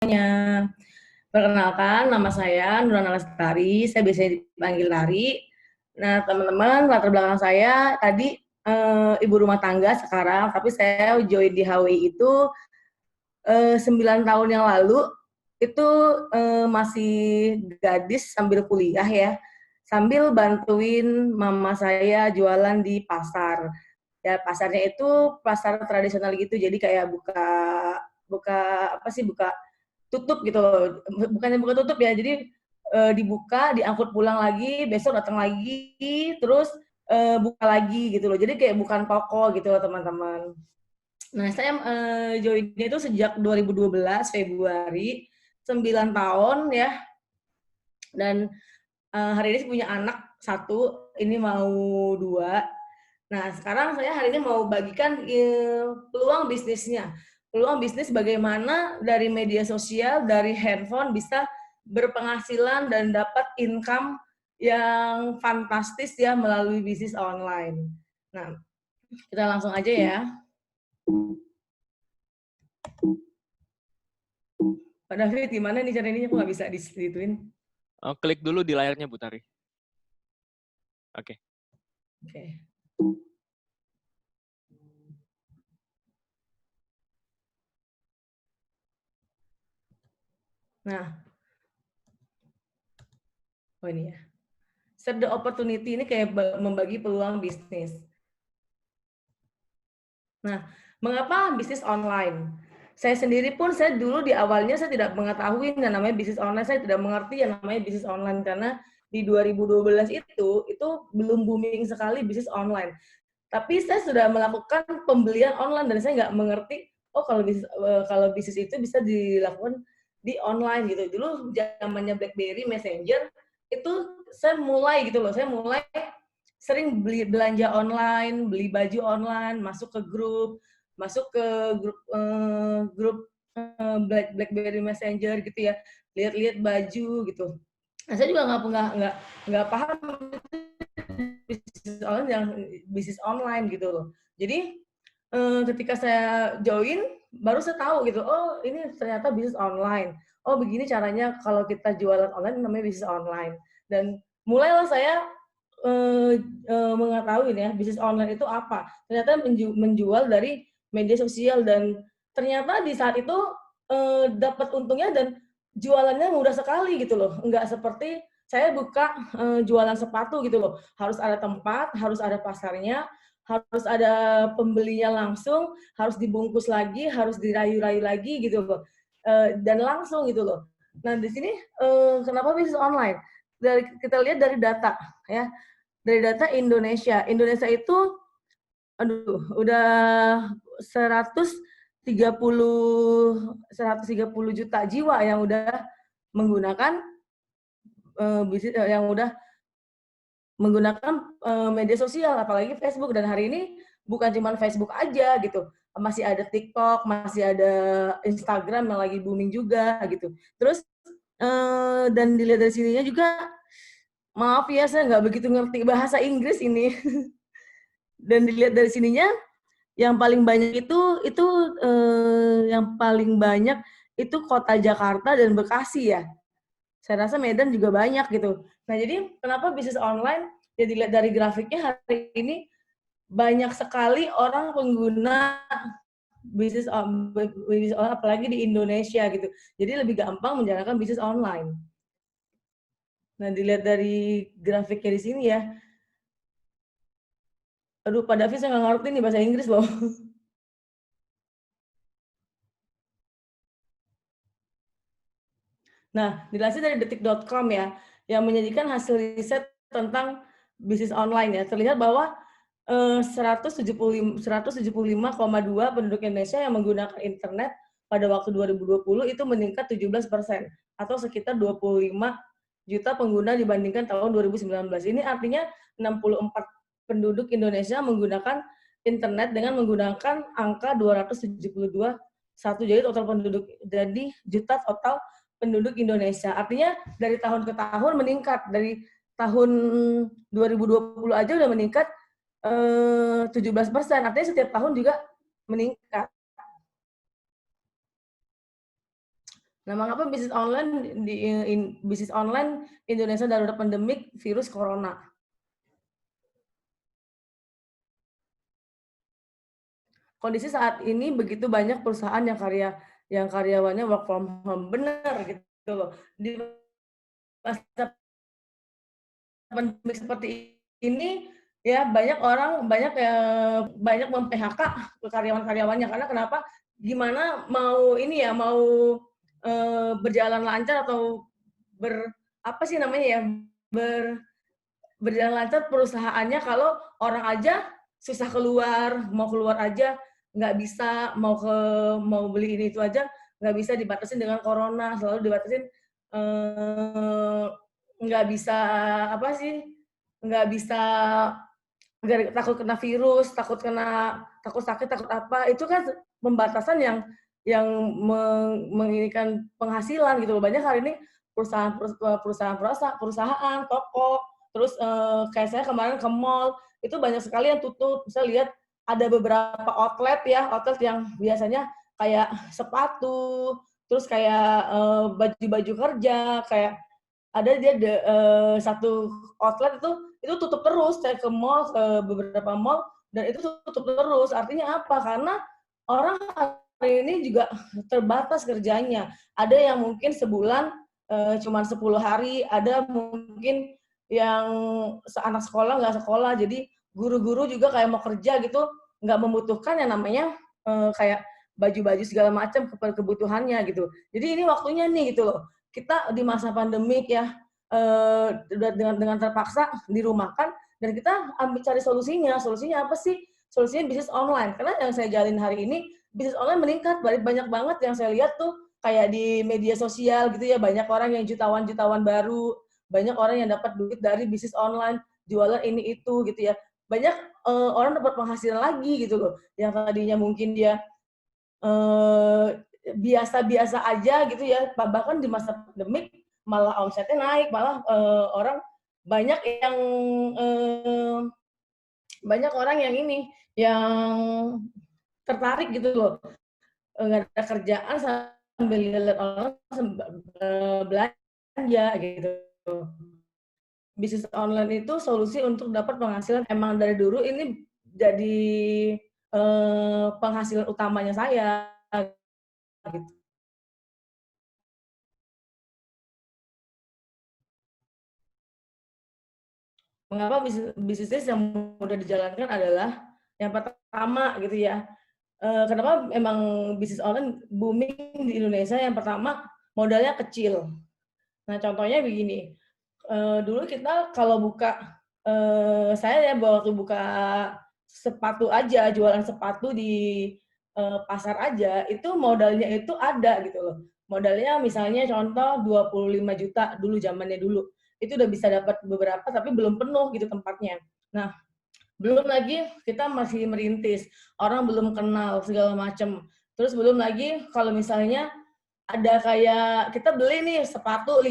semuanya. Perkenalkan, nama saya Nurana Lestari, saya biasanya dipanggil Tari. Nah, teman-teman, latar belakang saya tadi ibu rumah tangga sekarang, tapi saya join di HWI itu 9 tahun yang lalu, itu masih gadis sambil kuliah ya, sambil bantuin mama saya jualan di pasar. Ya, pasarnya itu pasar tradisional gitu, jadi kayak buka buka apa sih, buka tutup gitu loh, bukannya buka tutup ya, jadi dibuka, diangkut pulang lagi, besok datang lagi, terus buka lagi gitu loh. Jadi kayak bukan toko gitu loh teman-teman. Nah, saya joinnya itu sejak 2012 Februari, 9 tahun ya. Dan hari ini saya punya anak satu, ini mau dua. Nah, sekarang saya hari ini mau bagikan peluang bisnisnya. Peluang bisnis bagaimana dari media sosial, dari handphone bisa berpenghasilan dan dapat income yang fantastis ya melalui bisnis online. Nah, kita langsung aja ya. Pak David, gimana nih cara ini? Aku nggak bisa disituin. Oh, klik dulu di layarnya, Bu Tari. Oke. Oke. Nah, oh ini ya. Set the opportunity ini kayak membagi peluang bisnis. Nah, mengapa bisnis online? Saya sendiri pun, saya dulu di awalnya saya tidak mengetahui yang namanya bisnis online, saya tidak mengerti yang namanya bisnis online karena di 2012 itu belum booming sekali bisnis online. Tapi saya sudah melakukan pembelian online dan saya nggak mengerti, oh kalau bisnis itu bisa dilakukan di online gitu. Dulu zamannya BlackBerry Messenger itu saya mulai gitu loh, saya mulai sering beli belanja online, beli baju online, masuk ke grup, grup BlackBerry Messenger gitu ya, lihat-lihat baju gitu. Nah, saya juga nggak paham bisnis online gitu loh. Jadi ketika saya join, baru saya tahu gitu, oh ini ternyata bisnis online. Oh begini caranya kalau kita jualan online namanya bisnis online. Dan mulailah saya mengetahui ya bisnis online itu apa. Ternyata menjual dari media sosial dan ternyata di saat itu dapat untungnya dan jualannya mudah sekali gitu loh. Enggak seperti saya buka jualan sepatu gitu loh. Harus ada tempat, harus ada pasarnya, harus ada pembelinya langsung, harus dibungkus lagi, harus dirayu-rayu lagi gitu loh. Dan langsung gitu loh. Nah, di sini kenapa bisnis online? Kita lihat dari data ya. Dari data Indonesia. Indonesia itu udah 130 juta jiwa yang udah menggunakan bisnis yang udah menggunakan media sosial, apalagi Facebook. Dan hari ini bukan cuma Facebook aja gitu, masih ada TikTok, masih ada Instagram yang lagi booming juga gitu. Terus dan dilihat dari sininya juga, maaf ya saya nggak begitu ngerti bahasa Inggris ini. Dan dilihat dari sininya, yang paling banyak itu yang paling banyak itu kota Jakarta dan Bekasi ya. Saya rasa Medan juga banyak gitu. Nah, jadi kenapa bisnis online? Ya dilihat dari grafiknya hari ini banyak sekali orang pengguna bisnis online, apalagi di Indonesia gitu. Jadi lebih gampang menjalankan bisnis online. Nah, dilihat dari grafiknya di sini ya. Aduh, Pak David saya nggak ngerti nih bahasa Inggris loh. Nah, dilansir dari detik.com ya, yang menyajikan hasil riset tentang bisnis online ya, terlihat bahwa 175,2 penduduk Indonesia yang menggunakan internet pada waktu 2020 itu meningkat 17% atau sekitar 25 juta pengguna dibandingkan tahun 2019. Ini artinya 64 penduduk Indonesia menggunakan internet dengan menggunakan angka 272 satu, jadi total penduduk, jadi juta total penduduk Indonesia. Artinya dari tahun ke tahun meningkat, dari tahun 2020 aja udah meningkat 17%, artinya setiap tahun juga meningkat. Nah, mengapa bisnis online Indonesia darurat pandemik virus corona? Kondisi saat ini begitu banyak perusahaan yang karyawannya work from home, bener gitu loh. Di masa pandemi seperti ini ya banyak mem-PHK karyawan-karyawannya karena kenapa? Gimana mau ini ya, mau berjalan lancar atau apa sih namanya ya, berjalan lancar perusahaannya kalau orang aja susah keluar, mau keluar aja nggak bisa, mau beli ini itu aja nggak bisa, dibatasin dengan corona, selalu dibatasin eh, nggak bisa apa sih, nggak bisa, takut kena virus, takut sakit, takut apa, itu kan pembatasan yang menginginkan penghasilan gitu loh. Banyak hari ini perusahaan, toko, terus kayak saya kemarin ke mall, itu banyak sekali yang tutup. Saya lihat ada beberapa outlet yang biasanya kayak sepatu, terus kayak baju-baju kerja, kayak ada dia satu outlet itu tutup terus. Saya ke mall, ke beberapa mall, dan itu tutup terus. Artinya apa? Karena orang hari ini juga terbatas kerjanya. Ada yang mungkin sebulan cuma 10 hari, ada mungkin yang anak sekolah nggak sekolah. Jadi guru-guru juga kayak mau kerja gitu, nggak membutuhkan yang namanya kayak baju-baju segala macam kebutuhannya gitu. Jadi ini waktunya nih gitu loh. Kita di masa pandemik ya, dengan terpaksa dirumahkan, dan kita ambil cari solusinya. Solusinya apa sih? Solusinya bisnis online. Karena yang saya jalin hari ini, bisnis online meningkat. Banyak banget yang saya lihat tuh kayak di media sosial gitu ya, banyak orang yang jutawan baru, banyak orang yang dapat duit dari bisnis online, jualan ini itu gitu ya. Banyak orang dapat penghasilan lagi gitu loh. Yang tadinya mungkin dia eh, biasa-biasa aja gitu ya, bahkan di masa pandemik malah omsetnya naik, malah banyak yang eh, banyak orang yang ini yang tertarik gitu loh, nggak ada kerjaan sambil lihat orang belanja gitu. Bisnis online itu solusi untuk dapat penghasilan, emang dari dulu ini jadi penghasilan utamanya saya gitu. Mengapa bisnis yang mudah dijalankan adalah yang pertama gitu ya. Kenapa emang bisnis online booming di Indonesia? Yang pertama modalnya kecil. Nah contohnya begini, dulu kita kalau buka, saya ya waktu buka sepatu aja, jualan sepatu di pasar aja, itu modalnya itu ada gitu loh. Modalnya misalnya contoh 25 juta dulu, zamannya dulu. Itu udah bisa dapat beberapa tapi belum penuh gitu tempatnya. Nah, belum lagi kita masih merintis, orang belum kenal segala macam. Terus belum lagi kalau misalnya ada kayak kita beli nih sepatu 5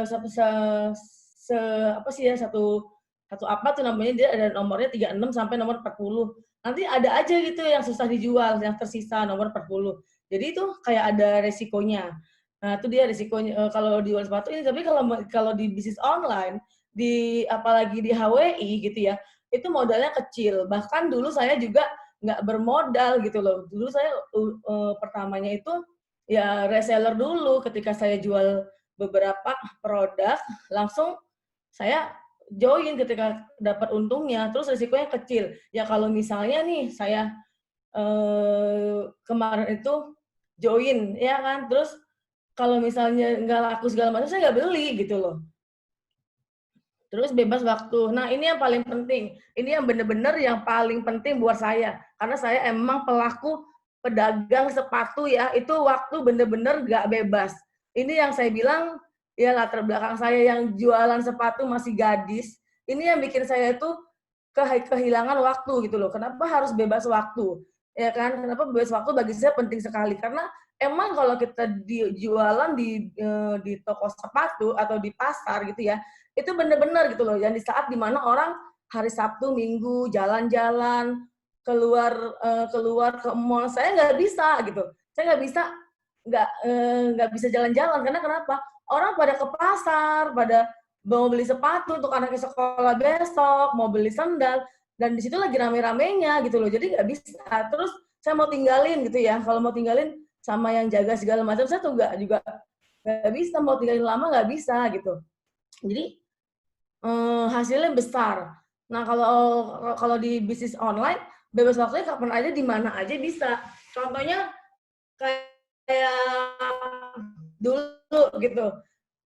se, se, se apa sih ya, satu apa tuh namanya, dia ada nomornya 36 sampai nomor 40. Nanti ada aja gitu yang susah dijual, yang tersisa nomor 40. Jadi itu kayak ada resikonya. Nah, itu dia resikonya kalau dijual sepatu ini. Tapi kalau di bisnis online, apalagi di HWI gitu ya, itu modalnya kecil. Bahkan dulu saya juga nggak bermodal gitu loh. Dulu saya pertamanya itu ya reseller dulu. Ketika saya jual beberapa produk, langsung saya join ketika dapat untungnya, terus risikonya kecil. Ya kalau misalnya nih saya kemarin itu join, ya kan, terus kalau misalnya nggak laku segala macam, saya nggak beli gitu loh. Terus bebas waktu. Nah ini yang paling penting. Ini yang benar-benar yang paling penting buat saya. Karena saya emang pelaku pedagang sepatu ya, itu waktu benar-benar nggak bebas. Ini yang saya bilang, ya latar belakang saya yang jualan sepatu masih gadis, ini yang bikin saya itu kehilangan waktu gitu loh. Kenapa harus bebas waktu? Ya kan? Kenapa bebas waktu bagi saya penting sekali? Karena emang kalau kita jualan di toko sepatu atau di pasar gitu ya, itu benar-benar gitu loh. Yang di saat dimana orang hari Sabtu, Minggu jalan-jalan keluar keluar ke mall, saya nggak bisa gitu. Saya nggak bisa nggak bisa jalan-jalan karena kenapa? Orang pada ke pasar, pada mau beli sepatu untuk anaknya sekolah besok, mau beli sandal, dan di situ lagi rame-ramenya gitu loh. Jadi nggak bisa. Terus saya mau tinggalin gitu ya. Kalau mau tinggalin sama yang jaga segala macam, saya tuh nggak bisa mau tinggalin lama nggak bisa gitu. Jadi hasilnya besar. Nah kalau kalau di bisnis online bebas waktunya kapan aja di mana aja bisa. Contohnya kayak dulu gitu.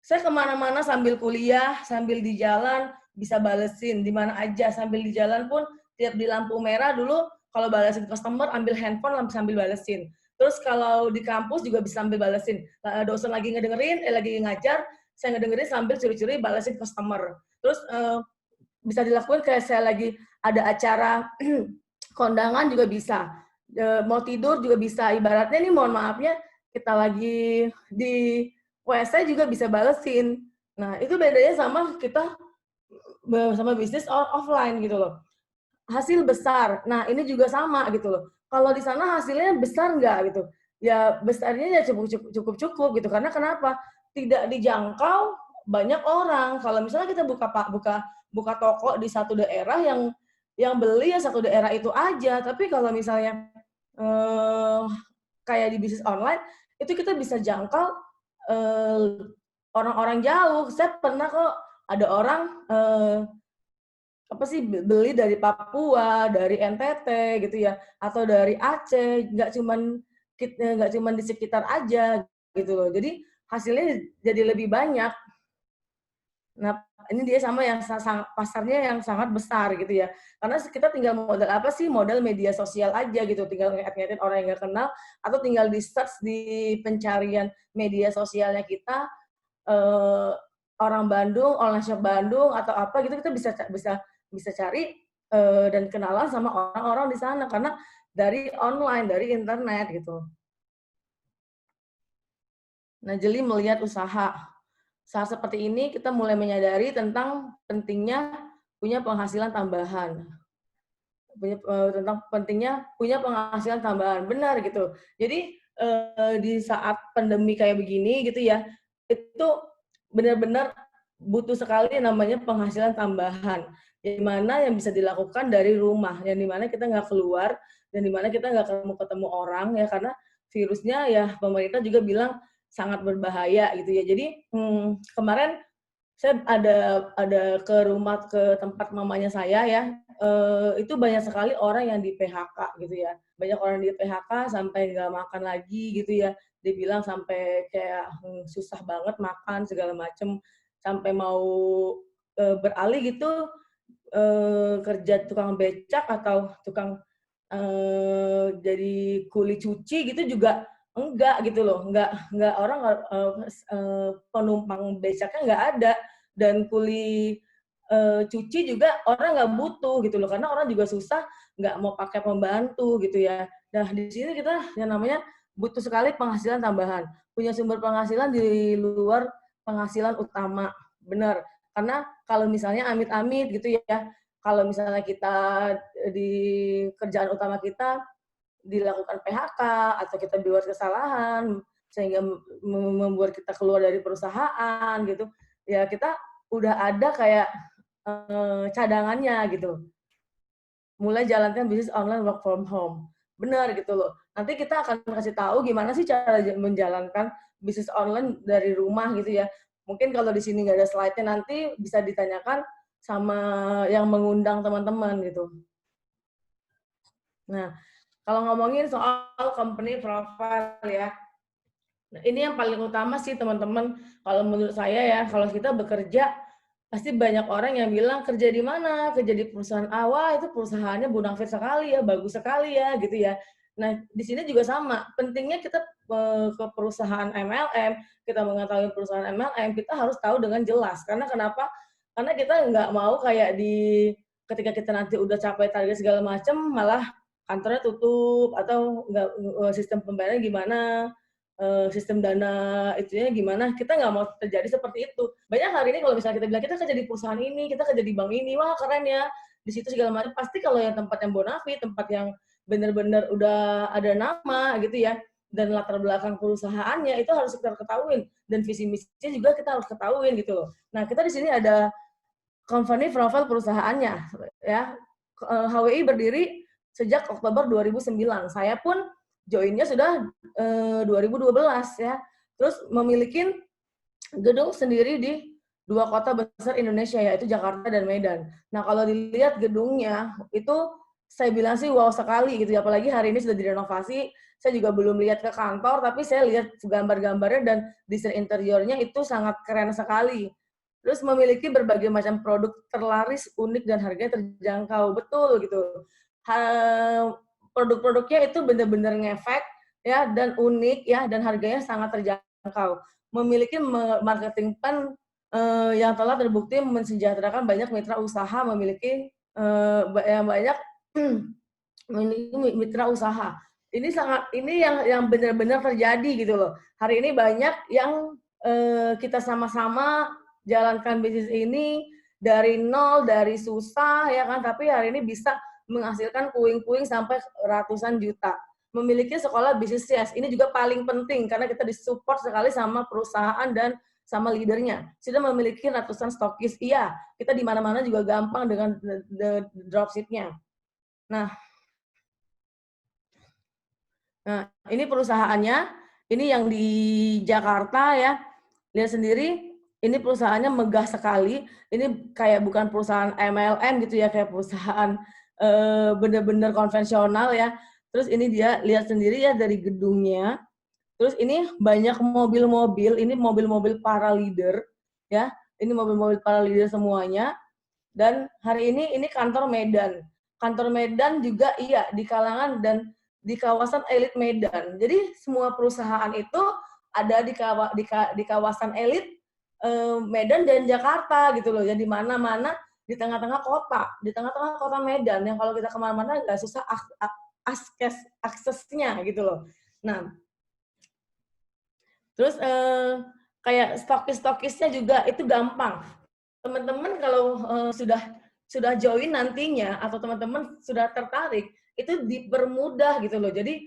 Saya kemana-mana sambil kuliah, sambil di jalan bisa balesin di mana aja. Sambil di jalan pun tiap di lampu merah dulu kalau balesin customer ambil handphone sambil balesin. Terus kalau di kampus juga bisa sambil balesin. Dosen lagi ngedengerin, lagi ngajar, saya ngedengerin sambil curi-curi balesin customer. Terus bisa dilakukan kayak saya lagi ada acara kondangan juga bisa. Mau tidur juga bisa. Ibaratnya nih mohon maafnya kita lagi di WC juga bisa balesin. Nah, itu bedanya sama kita sama bisnis offline gitu loh. Hasil besar. Nah, ini juga sama gitu loh. Kalau di sana hasilnya besar nggak gitu? Ya besarnya ya cukup gitu. Karena kenapa? Tidak dijangkau banyak orang. Kalau misalnya kita buka toko di satu daerah yang beli ya satu daerah itu aja. Tapi kalau misalnya eh, kayak di bisnis online itu kita bisa jangkau orang-orang jauh. Saya pernah kok ada orang apa sih beli dari Papua, dari NTT gitu ya, atau dari Aceh, nggak cuman di sekitar aja gitu loh. Jadi hasilnya jadi lebih banyak. Nah, ini dia sama yang pasarnya yang sangat besar gitu ya. Karena kita tinggal modal apa sih? Modal media sosial aja gitu. Tinggal ngeet-ngeetin orang yang nggak kenal atau tinggal di search di pencarian media sosialnya kita eh, orang Bandung, online shop Bandung atau apa gitu kita bisa bisa bisa cari dan kenalan sama orang-orang di sana karena dari online, dari internet gitu. Nah, jeli melihat usaha. Saat seperti ini kita mulai menyadari tentang pentingnya punya penghasilan tambahan. Tentang pentingnya punya penghasilan tambahan. Benar gitu. Jadi di saat pandemi kayak begini gitu ya, itu benar-benar butuh sekali namanya penghasilan tambahan. Yang mana yang bisa dilakukan dari rumah, yang dimana kita nggak keluar, dan dimana kita nggak ketemu orang ya karena virusnya ya pemerintah juga bilang sangat berbahaya gitu ya. Jadi kemarin saya ke tempat mamanya saya ya, itu banyak sekali orang yang di PHK gitu ya. Banyak orang di PHK sampai nggak makan lagi gitu ya. Dibilang sampai kayak susah banget makan segala macem, sampai mau beralih gitu kerja tukang becak atau tukang jadi kuli cuci gitu juga enggak gitu loh, enggak orang penumpang becaknya enggak ada dan kuli cuci juga orang nggak butuh gitu loh karena orang juga susah nggak mau pakai pembantu gitu ya. Nah di sini kita yang namanya butuh sekali penghasilan tambahan, punya sumber penghasilan di luar penghasilan utama, benar. Karena kalau misalnya amit-amit gitu ya, kalau misalnya kita di kerjaan utama kita dilakukan PHK atau kita buat kesalahan sehingga membuat kita keluar dari perusahaan gitu, ya kita udah ada kayak cadangannya gitu. Mulai jalankan bisnis online work from home. Benar gitu loh. Nanti kita akan kasih tahu gimana sih cara menjalankan bisnis online dari rumah gitu ya. Mungkin kalau di sini nggak ada slide-nya nanti bisa ditanyakan sama yang mengundang teman-teman gitu. Nah, kalau ngomongin soal company profile ya, nah, ini yang paling utama sih teman-teman. Kalau menurut saya ya, kalau kita bekerja, pasti banyak orang yang bilang kerja di mana, kerja di perusahaan A, wah itu perusahaannya bonafit sekali ya, bagus sekali ya, gitu ya. Nah, di sini juga sama. Pentingnya kita ke perusahaan MLM, kita mengetahui perusahaan MLM, kita harus tahu dengan jelas. Karena kenapa? Karena kita nggak mau kayak ketika kita nanti udah capai target segala macam, malah kantornya tutup atau nggak sistem pembayarannya gimana, sistem dana itunya gimana, kita nggak mau terjadi seperti itu. Banyak hari ini kalau misalnya kita bilang kita kerja di perusahaan ini, kita kerja di bank ini, wah keren ya, di situ segala macam. Pasti kalau yang tempat yang bonafit, tempat yang benar-benar udah ada nama gitu ya, dan latar belakang perusahaannya itu harus kita ketahuin, dan visi misinya juga kita harus ketahuin gitu loh. Nah, kita di sini ada company profile perusahaannya ya. HWI berdiri sejak Oktober 2009. Saya pun joinnya sudah 2012 ya. Terus memiliki gedung sendiri di 2 kota besar Indonesia, yaitu Jakarta dan Medan. Nah, kalau dilihat gedungnya itu saya bilang sih wow sekali gitu ya. Apalagi hari ini sudah direnovasi. Saya juga belum lihat ke kantor, tapi saya lihat gambar-gambarnya dan desain interiornya itu sangat keren sekali. Terus memiliki berbagai macam produk terlaris, unik, dan harganya terjangkau. Betul gitu. Produk-produknya itu benar-benar ngefek ya, dan unik ya, dan harganya sangat terjangkau. Memiliki marketing plan yang telah terbukti mensejahterakan banyak mitra usaha, memiliki yang banyak memiliki mitra usaha. Ini yang benar-benar terjadi gitu loh. Hari ini banyak yang kita sama-sama jalankan bisnis ini dari nol, dari susah ya kan, tapi hari ini bisa menghasilkan puing-puing sampai ratusan juta. Memiliki sekolah bisnis yes, ini juga paling penting karena kita disupport sekali sama perusahaan dan sama leadernya. Sudah memiliki ratusan stokis, iya, kita di mana-mana juga gampang dengan dropship-nya. Nah, ini perusahaannya, ini yang di Jakarta ya. Lihat sendiri, ini perusahaannya megah sekali. Ini kayak bukan perusahaan MLM gitu ya, kayak perusahaan benar-benar konvensional ya. Terus ini dia lihat sendiri ya dari gedungnya. Terus ini banyak mobil-mobil, ini mobil-mobil para leader ya. Ini mobil-mobil para leader semuanya. Dan hari ini kantor Medan. Kantor Medan juga iya di kalangan dan di kawasan elit Medan. Jadi semua perusahaan itu ada di kawasan elit Medan dan Jakarta gitu loh. Jadi mana-mana di tengah-tengah kota Medan yang kalau kita kemana-mana nggak susah aksesnya gitu loh. Nah, terus kayak stokisnya juga itu gampang. Teman-teman kalau sudah join nantinya atau teman-teman sudah tertarik itu dipermudah gitu loh. Jadi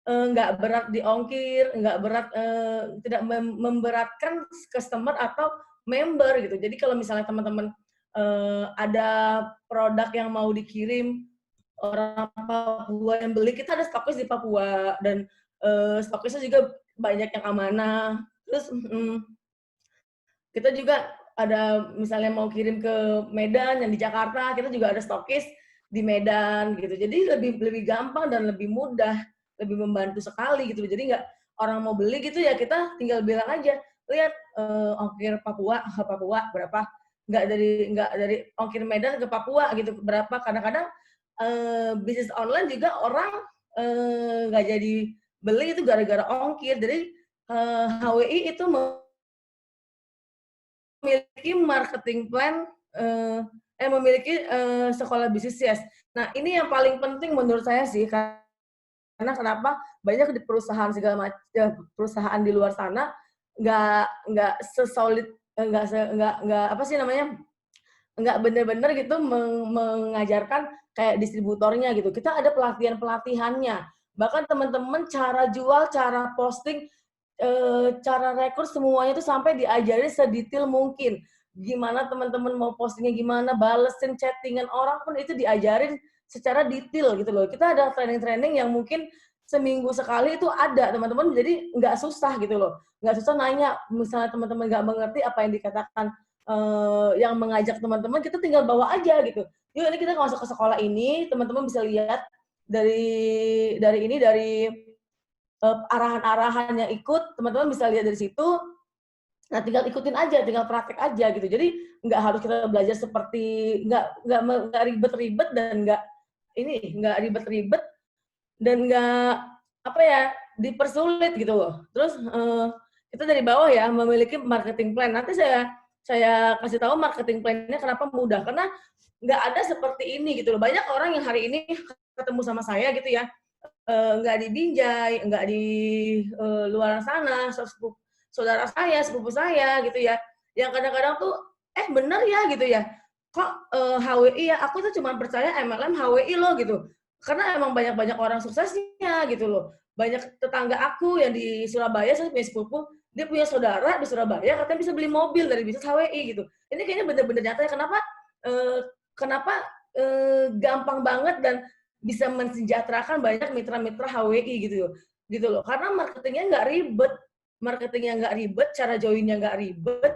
nggak berat di ongkir, nggak berat, tidak memberatkan customer atau member gitu. Jadi kalau misalnya teman-teman ada produk yang mau dikirim orang Papua yang beli, kita ada stokis di Papua dan stokisnya juga banyak yang amanah. Terus kita juga ada misalnya mau kirim ke Medan yang di Jakarta, kita juga ada stokis di Medan gitu. Jadi lebih gampang dan lebih mudah, lebih membantu sekali gitu. Jadi nggak orang mau beli gitu ya kita tinggal bilang aja, lihat ongkir Papua berapa, nggak dari ongkir Medan ke Papua gitu berapa. Kadang-kadang bisnis online juga orang nggak jadi beli itu gara-gara ongkir. Jadi HWI itu memiliki marketing plan, memiliki sekolah bisnis yes. Nah, ini yang paling penting menurut saya sih, karena kenapa banyak di perusahaan segala macam perusahaan di luar sana nggak sesolid, nggak apa sih namanya, nggak benar-benar gitu mengajarkan kayak distributornya gitu. Kita ada pelatihannya. Bahkan teman-teman cara jual, cara posting, cara rekrut semuanya itu sampai diajarin sedetail mungkin. Gimana teman-teman mau postingnya gimana, balesin chattingan orang pun itu diajarin secara detail gitu loh. Kita ada training-training yang mungkin seminggu sekali itu ada teman-teman, jadi nggak susah gitu loh. Nggak susah nanya, misalnya teman-teman nggak mengerti apa yang dikatakan yang mengajak teman-teman, kita tinggal bawa aja gitu. Yuk ini kita masuk ke sekolah ini, teman-teman bisa lihat dari arahan-arahan yang ikut, teman-teman bisa lihat dari situ. Nah, tinggal ikutin aja, tinggal praktek aja gitu. Jadi nggak harus kita belajar seperti nggak ribet-ribet dan nggak ribet-ribet dan nggak apa ya dipersulit gitu loh. Terus kita dari bawah ya memiliki marketing plan. Nanti saya kasih tahu marketing plan-nya kenapa mudah, karena nggak ada seperti ini gitu loh. Banyak orang yang hari ini ketemu sama saya gitu ya, nggak di Binjai, nggak di luar sana, saudara saya, sepupu saya gitu ya, yang kadang-kadang tuh bener ya gitu ya, kok HWI ya, aku tuh cuma percaya MLM HWI loh gitu, karena emang banyak-banyak orang suksesnya gitu loh, banyak tetangga aku yang di Surabaya, saya punya sepupu, dia punya saudara di Surabaya katanya bisa beli mobil dari bisnis HWI gitu. Ini kayaknya bener-bener nyata ya, kenapa gampang banget dan bisa mensejahterakan banyak mitra-mitra HWI gitu loh. Karena marketingnya nggak ribet, cara joinnya nggak ribet,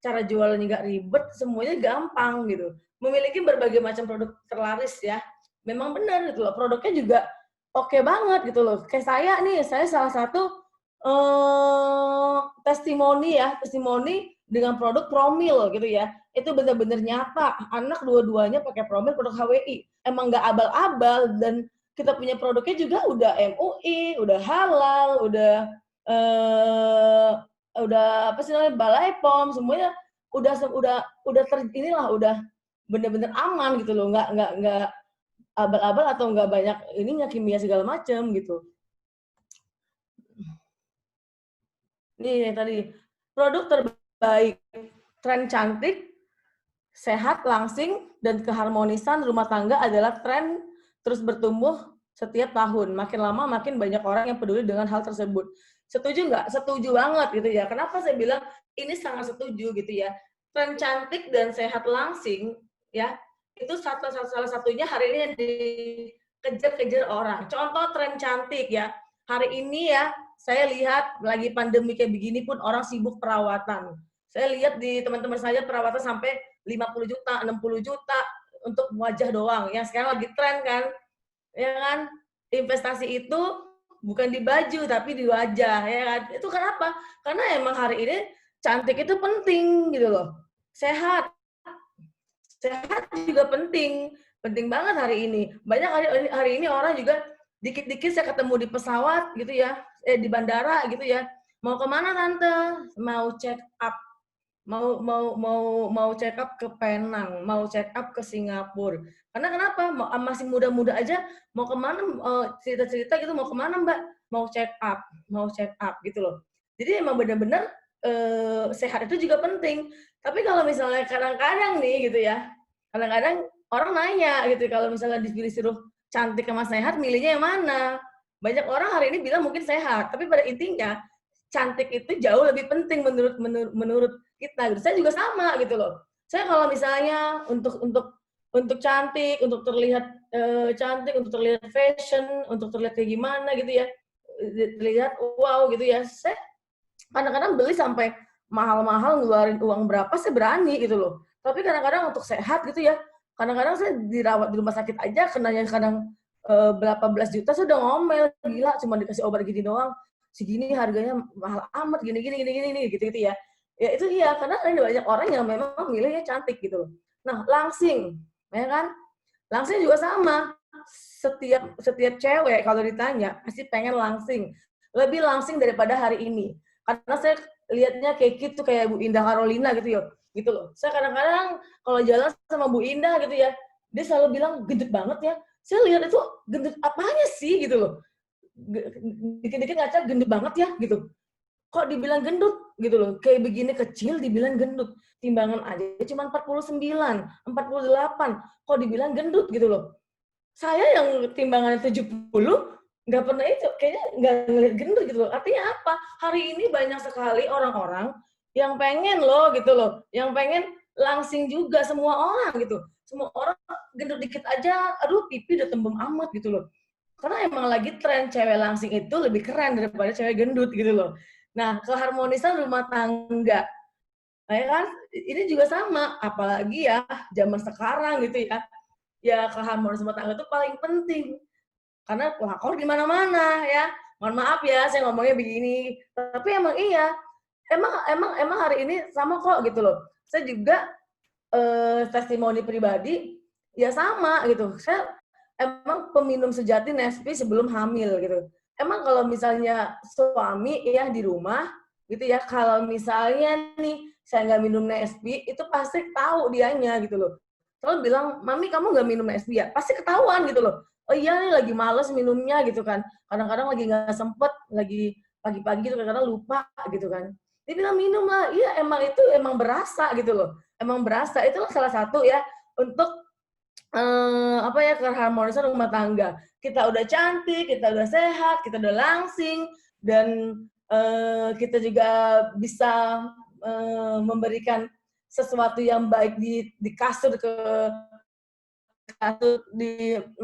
cara jualannya nggak ribet, semuanya gampang gitu. Memiliki berbagai macam produk terlaris ya. Memang benar gitu loh, produknya juga oke banget gitu loh. Kayak saya salah satu testimoni dengan produk Promil gitu ya. Itu benar-benar nyata. Anak dua-duanya pakai Promil produk HWI. Emang nggak abal-abal dan kita punya produknya juga udah MUI, udah halal, udah apa sih namanya Balai POM, semuanya udah benar-benar aman gitu loh, nggak abal-abal atau nggak banyak ininya kimia segala macam gitu. Nih tadi produk terbaik, tren cantik, sehat, langsing, dan keharmonisan rumah tangga adalah tren terus bertumbuh setiap tahun. Makin lama makin banyak orang yang peduli dengan hal tersebut. Setuju nggak? Setuju banget gitu ya. Kenapa saya bilang ini sangat setuju gitu ya. Tren cantik dan sehat langsing ya, itu salah satunya hari ini yang dikejar-kejar orang. Contoh tren cantik ya. Hari ini ya, saya lihat lagi pandemi kayak begini pun orang sibuk perawatan. Saya lihat di teman-teman saya perawatan sampai 50 juta, 60 juta untuk wajah doang. Yang sekarang lagi tren kan, ya kan? Investasi itu bukan di baju tapi di wajah, ya kan? Itu kenapa? Karena emang hari ini cantik itu penting gitu loh. Sehat juga penting, penting banget hari ini. Banyak hari ini orang juga dikit-dikit saya ketemu di pesawat gitu ya, di bandara gitu ya. Mau kemana tante? Mau check up, mau check up ke Penang, mau check up ke Singapura. Karena kenapa? Masih muda-muda aja mau kemana, cerita-cerita gitu, mau kemana mbak? Mau check up gitu loh. Jadi emang benar-benar sehat itu juga penting. Tapi kalau misalnya kadang-kadang nih gitu ya, kadang-kadang orang nanya gitu, kalau misalnya disuruh cantik sama sehat, milihnya yang mana? Banyak orang hari ini bilang mungkin sehat, tapi pada intinya cantik itu jauh lebih penting menurut kita. Saya juga sama gitu loh. Saya kalau misalnya untuk cantik, untuk terlihat cantik, untuk terlihat fashion, untuk terlihat kayak gimana gitu ya, terlihat wow gitu ya, saya kadang-kadang beli sampai mahal-mahal, ngeluarin uang berapa saya berani gitu loh. Tapi kadang-kadang untuk sehat gitu ya, kadang-kadang saya dirawat di rumah sakit aja, kenanya kadang berapa belas juta, saya udah ngomel, gila cuma dikasih obat gini doang, segini harganya mahal amat, gini gitu ya. Ya itu iya, karena ada banyak orang yang memang milihnya cantik gitu loh. Nah, langsing, ya kan? Langsing juga sama. Setiap cewek kalau ditanya pasti pengen langsing, lebih langsing daripada hari ini. Karena saya lihatnya kayak gitu, kayak Bu Indah Carolina gitu loh. Saya kadang-kadang kalau jalan sama Bu Indah gitu ya, dia selalu bilang gendut banget ya. Saya lihat itu gendut apanya sih gitu loh. Dikit-dikit ngaca gendut banget ya gitu. Kok dibilang gendut gitu loh. Kayak begini kecil dibilang gendut. Timbangan aja cuma 49, 48. Kok dibilang gendut gitu loh. Saya yang timbangannya 70 nggak pernah itu, kayaknya nggak ngeliat gendut gitu loh. Artinya apa? Hari ini banyak sekali orang-orang yang pengen loh gitu loh, yang pengen langsing juga, semua orang gitu. Semua orang gendut dikit aja, aduh pipi udah tembem amat gitu loh. Karena emang lagi tren cewek langsing itu lebih keren daripada cewek gendut gitu loh. Nah, keharmonisan rumah tangga. Nah, ya kan? Ini juga sama, apalagi ya zaman sekarang gitu ya. Ya keharmonisan rumah tangga itu paling penting. Karena pelakor di mana-mana ya. Mohon maaf ya saya ngomongnya begini. Tapi emang iya. Emang hari ini sama kok gitu loh. Saya juga testimoni pribadi ya sama gitu. Saya emang peminum sejati Nespi sebelum hamil gitu. Emang kalau misalnya suami ya di rumah gitu ya, kalau misalnya nih saya nggak minum Nespi, itu pasti tahu dianya gitu loh. Selalu bilang, mami kamu nggak minum Nespi ya? Pasti ketahuan gitu loh. Oh iya nih lagi males minumnya gitu kan. Kadang-kadang lagi nggak sempet, lagi pagi-pagi gitu kadang-kadang lupa gitu kan. Dia bilang minum lah. Iya emang itu emang berasa gitu loh. Emang berasa. Itulah salah satu ya untuk apa ya, keharmonisan rumah tangga. Kita udah cantik, kita udah sehat, kita udah langsing, dan kita juga bisa memberikan sesuatu yang baik di kasur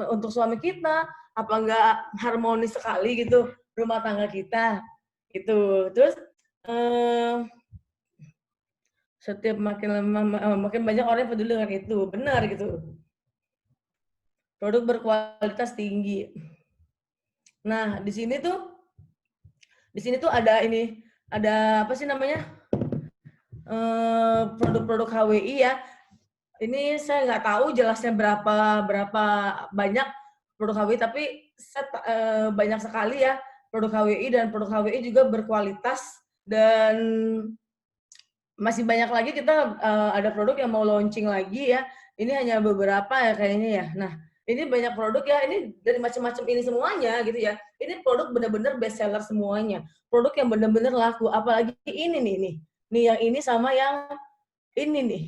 untuk suami kita, apa enggak harmonis sekali gitu rumah tangga kita, gitu. Terus setiap makin lama makin banyak orang yang peduli dengan itu, benar gitu. Produk berkualitas tinggi. Nah, di sini tuh ada ini, ada apa sih namanya? Produk-produk HWI ya. Ini saya nggak tahu jelasnya berapa banyak produk HWI, tapi banyak sekali ya produk HWI, dan produk HWI juga berkualitas, dan masih banyak lagi kita ada produk yang mau launching lagi ya. Ini hanya beberapa ya kayaknya ya. Nah, ini banyak produk ya, ini dari macam-macam ini semuanya gitu ya. Ini produk benar-benar best seller semuanya. Produk yang benar-benar laku, apalagi ini nih. Nih yang ini sama yang ini nih.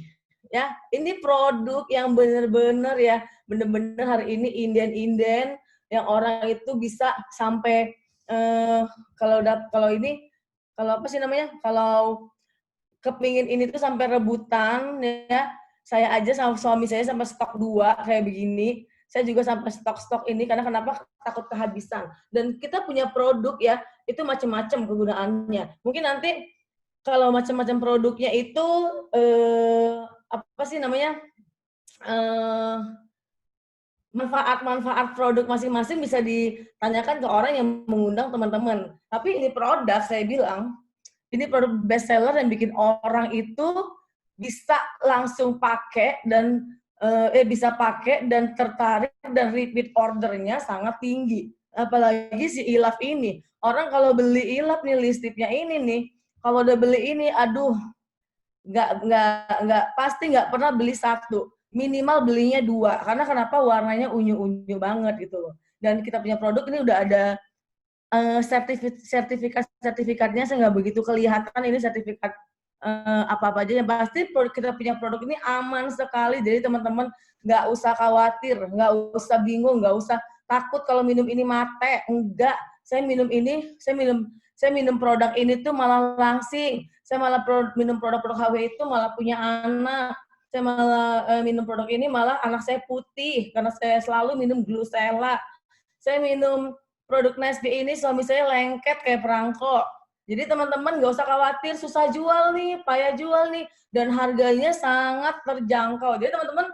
Ya, ini produk yang benar-benar ya, benar-benar hari ini inden-inden yang orang itu bisa sampai kalau apa sih namanya? Kalau kepingin ini tuh sampai rebutan ya. Saya aja sama suami saya sampai stok 2 kayak begini. Saya juga sampai stok-stok ini karena kenapa? Takut kehabisan. Dan kita punya produk ya, itu macam-macam kegunaannya. Mungkin nanti kalau macam-macam produknya itu apa sih namanya? Manfaat-manfaat produk masing-masing bisa ditanyakan ke orang yang mengundang teman-teman. Tapi ini produk saya bilang ini produk best seller yang bikin orang itu bisa langsung pakai dan bisa pakai dan tertarik, dan repeat ordernya sangat tinggi. Apalagi si Ilaf ini. Orang kalau beli Ilaf nih, listipnya ini nih, kalau udah beli ini, aduh, nggak pasti nggak pernah beli satu, minimal belinya 2. Karena kenapa? Warnanya unyu-unyu banget gitu loh. Dan kita punya produk ini udah ada sertifikatnya, saya nggak begitu kelihatan ini sertifikat apa-apa aja. Yang pasti kita punya produk ini aman sekali, jadi teman-teman nggak usah khawatir, nggak usah bingung, nggak usah takut kalau minum ini mate. Enggak, saya minum produk ini tuh malah langsing. Saya malah minum produk-produk HW itu malah punya anak. Saya malah minum produk ini malah anak saya putih karena saya selalu minum Glucella. Saya minum produk Nesbe ini suami saya lengket kayak perangko. Jadi teman-teman nggak usah khawatir susah jual nih, payah jual nih, dan harganya sangat terjangkau. Jadi teman-teman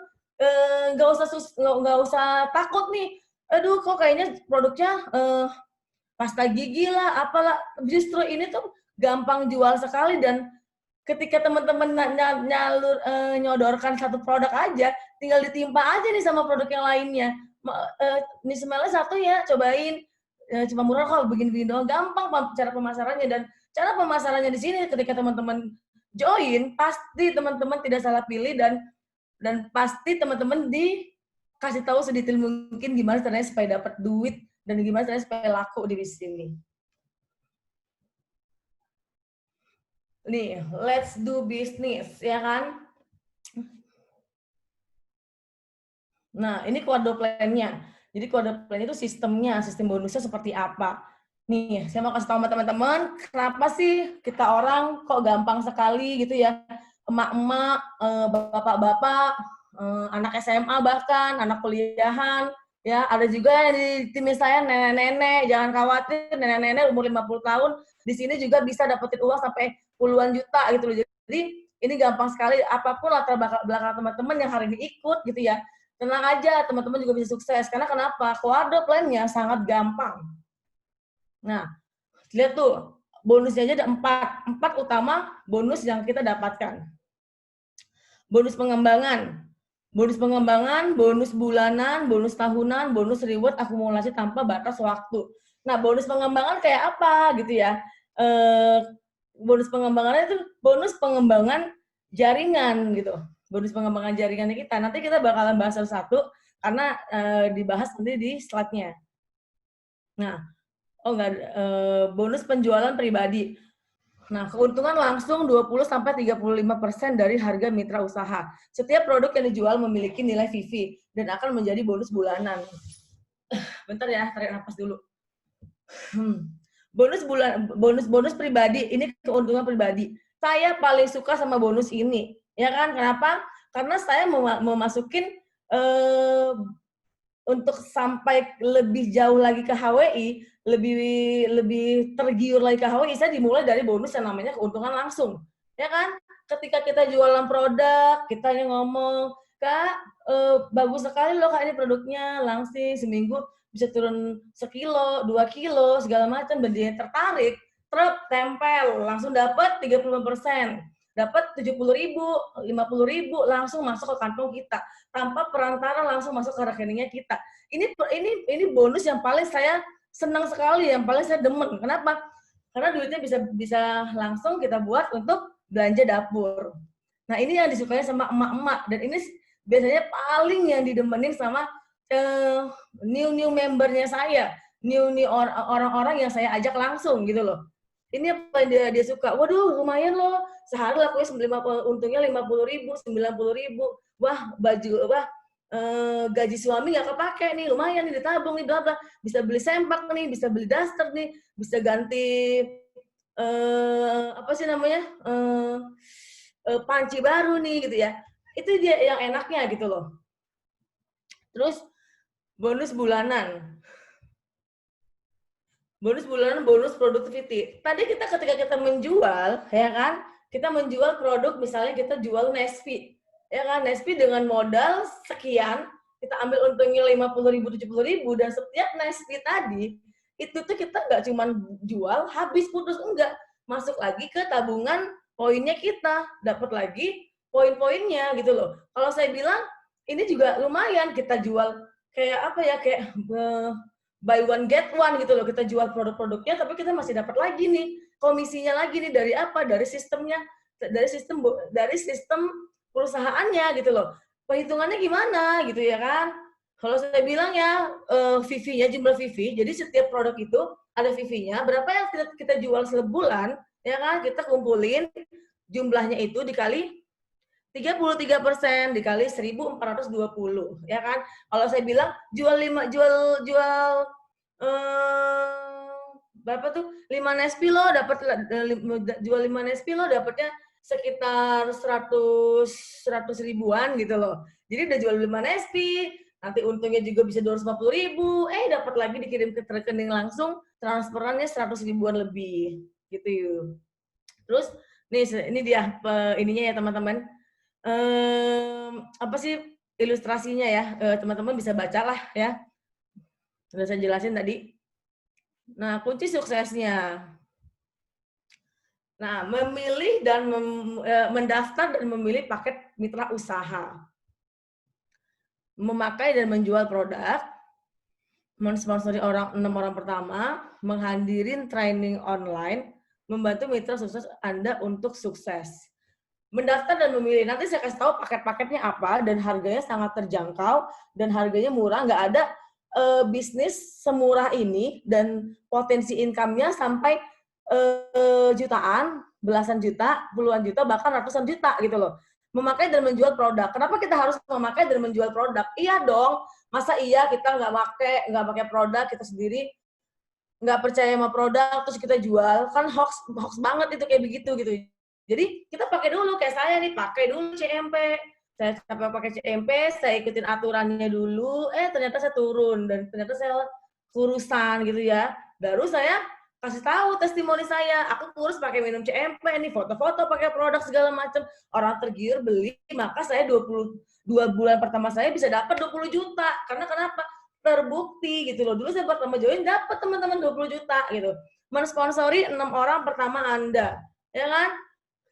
nggak usah takut nih. Aduh, kok kayaknya produknya pasta gigi lah, apalah. Justru ini tuh gampang jual sekali, dan ketika teman-teman nyodorkan satu produk aja, tinggal ditimpa aja nih sama produk yang lainnya. Ini semelnya satu ya, cobain. Cuma murah kok, begini-begini doang. Gampang cara pemasarannya, dan cara pemasarannya di sini ketika teman-teman join, pasti teman-teman tidak salah pilih, dan pasti teman-teman dikasih tahu sedetail mungkin gimana caranya supaya dapat duit dan gimana caranya supaya laku di sini. Nih, let's do business, ya kan? Nah, ini kuadro plan-nya. Jadi kuadro plan itu sistemnya, sistem bonusnya seperti apa. Nih, saya mau kasih tahu sama teman-teman, kenapa sih kita orang kok gampang sekali gitu ya, emak-emak, bapak-bapak, anak SMA bahkan, anak kuliahan, ya ada juga di tim saya nenek-nenek, jangan khawatir, nenek-nenek umur 50 tahun, di sini juga bisa dapetin uang sampai puluhan juta gitu loh. Jadi ini gampang sekali, apapun latar belakang teman-teman yang hari ini ikut gitu ya, tenang aja, teman-teman juga bisa sukses. Karena kenapa? Kuadro plan-nya sangat gampang. Nah, lihat tuh, bonusnya aja ada 4 utama bonus yang kita dapatkan. Bonus pengembangan, bonus bulanan, bonus tahunan, bonus reward akumulasi tanpa batas waktu. Nah, bonus pengembangan kayak apa gitu ya? Bonus pengembangannya itu bonus pengembangan jaringan gitu. Bonus pengembangan jaringannya kita. Nanti kita bakalan bahas satu-satu karena dibahas nanti di slide-nya. Nah, bonus penjualan pribadi. Nah, keuntungan langsung 20-35% dari harga mitra usaha. Setiap produk yang dijual memiliki nilai VV dan akan menjadi bonus bulanan. Bentar ya, tarik nafas dulu. Bonus pribadi, ini keuntungan pribadi. Saya paling suka sama bonus ini, ya kan? Kenapa? Karena saya memasukin untuk sampai lebih jauh lagi ke HWI, lebih tergiur lagi ke HWI, saya dimulai dari bonus yang namanya keuntungan langsung, ya kan? Ketika kita jualan produk, kita yang ngomong, Kak, bagus sekali loh Kak ini produknya, langsing seminggu bisa turun 1 kilo, 2 kilo, segala macam, dan dia tertarik, tempel, langsung dapat 35%, dapat 70.000, 50.000, langsung masuk ke kantong kita tanpa perantara, langsung masuk ke rekeningnya kita. Ini bonus yang paling saya senang sekali, yang paling saya demen. Kenapa? Karena duitnya bisa langsung kita buat untuk belanja dapur. Nah, ini yang disukai sama emak-emak, dan ini biasanya paling yang didemenin sama new membernya saya, new orang-orang yang saya ajak langsung gitu loh. Ini apa dia suka? Waduh, lumayan loh. Sehari lakunya untungnya 50.000, 90.000. Wah, gaji suami nggak kepake nih, lumayan nih ditabung nih, bla bla. Bisa beli sempak nih, bisa beli daster nih, bisa ganti apa sih namanya, panci baru nih gitu ya. Itu dia yang enaknya gitu loh. Terus bonus bulanan. Bonus productivity. Tadi ketika kita menjual, ya kan, kita menjual produk, misalnya kita jual Nespi, ya kan, Nespi dengan modal sekian, kita ambil untungnya 50.000, 70.000, dan setiap Nespi tadi, itu tuh kita nggak cuma jual, habis putus, enggak. Masuk lagi ke tabungan poinnya kita, dapat lagi poin-poinnya gitu loh. Kalau saya bilang, ini juga lumayan, kita jual kayak apa ya, kayak buy one get one gitu loh, kita jual produk-produknya tapi kita masih dapat lagi nih komisinya lagi nih, dari apa, dari sistem perusahaannya gitu loh. Perhitungannya gimana gitu ya kan. Kalau saya bilang ya, VV-nya, jumlah VV, jadi setiap produk itu ada VV-nya, berapa yang kita jual sebulan, ya kan, kita kumpulin jumlahnya itu dikali 33% dikali 1.420, ya kan? Kalau saya bilang jual berapa tuh? 5 Nespi lo dapat, jual 5 Nespi lo dapatnya sekitar 100 ribuan gitu loh. Jadi udah jual 5 Nespi, nanti untungnya juga bisa 250.000, dapat lagi dikirim ke rekening langsung, transferannya 100 ribuan lebih gitu yuk. Terus nih, ini dia ininya ya teman-teman. Apa sih ilustrasinya ya, teman-teman bisa bacalah ya, sudah saya jelasin tadi. Nah, kunci suksesnya, nah, memilih dan mendaftar dan memilih paket mitra usaha, memakai dan menjual produk, mensponsori 6 orang pertama, menghadirin training online, membantu mitra sukses Anda untuk sukses. Mendaftar dan memilih, nanti saya kasih tahu paket-paketnya apa, dan harganya sangat terjangkau, dan harganya murah, nggak ada bisnis semurah ini, dan potensi income-nya sampai jutaan, belasan juta, puluhan juta, bahkan ratusan juta gitu loh. Memakai dan menjual produk. Kenapa kita harus memakai dan menjual produk? Iya dong, masa iya kita nggak pakai produk kita sendiri, nggak percaya sama produk, terus kita jual, kan hoax banget itu kayak begitu gitu. Jadi kita pakai dulu, kayak saya nih, pakai dulu CMP. Saya sampai pakai CMP, saya ikutin aturannya dulu, ternyata saya turun, dan ternyata saya kurusan gitu ya. Baru saya kasih tahu testimoni saya, aku kurus pakai minum CMP, nih foto-foto pakai produk segala macam. Orang tergiur beli, maka saya 22 bulan pertama saya bisa dapat 20 juta. Karena kenapa? Terbukti gitu loh. Dulu saya pertama join dapat teman-teman 20 juta gitu. Mensponsori 6 orang pertama Anda. Ya kan?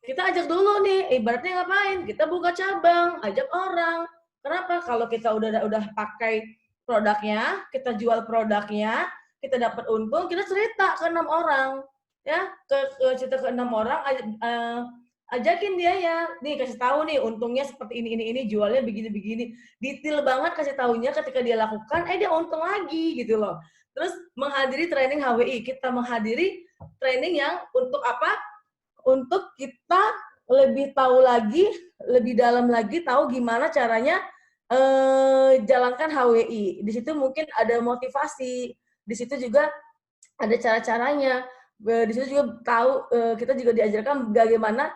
Kita ajak dulu nih, ibaratnya ngapain? Kita buka cabang, ajak orang. Kenapa? Kalau kita udah pakai produknya, kita jual produknya, kita dapat untung, kita cerita ke 6 orang. Ya, cerita ke 6 orang, ajakin dia ya. Nih kasih tahu nih, untungnya seperti ini, jualnya begini-begini. Detail banget kasih tahunya, ketika dia lakukan, dia untung lagi gitu loh. Terus menghadiri training HWI, kita menghadiri training yang untuk apa? untuk kita lebih tahu lagi, lebih dalam lagi tahu gimana caranya jalankan HWI. Di situ mungkin ada motivasi, di situ juga ada cara-caranya. Di situ juga tahu kita juga diajarkan bagaimana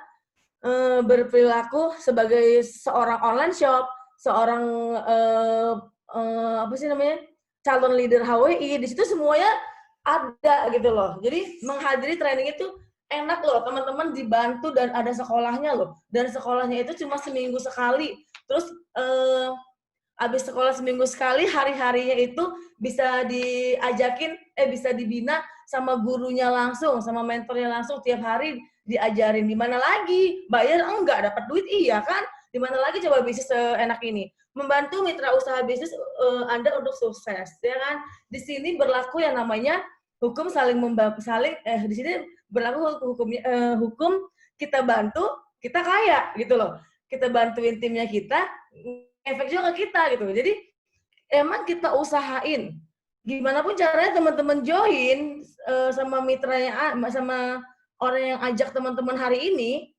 berperilaku sebagai seorang online shop, seorang apa sih namanya, calon leader HWI. Di situ semuanya ada gitu loh. Jadi menghadiri training itu enak loh, teman-teman dibantu dan ada sekolahnya loh. Dan sekolahnya itu cuma seminggu sekali. Terus habis sekolah seminggu sekali, hari-harinya itu bisa diajakin, bisa dibina sama gurunya langsung, sama mentornya langsung tiap hari diajarin. Di mana lagi? Bayar enggak, dapat duit iya kan? Di mana lagi coba bisnis seenak ini? Membantu mitra usaha bisnis Anda untuk sukses, ya kan? Di sini berlaku yang namanya hukum saling di sini berlaku hukum kita bantu, kita kaya gitu loh. Kita bantuin timnya kita, efek juga ke kita gitu. Jadi emang kita usahain gimana pun caranya teman-teman join sama mitranya, sama orang yang ajak teman-teman hari ini,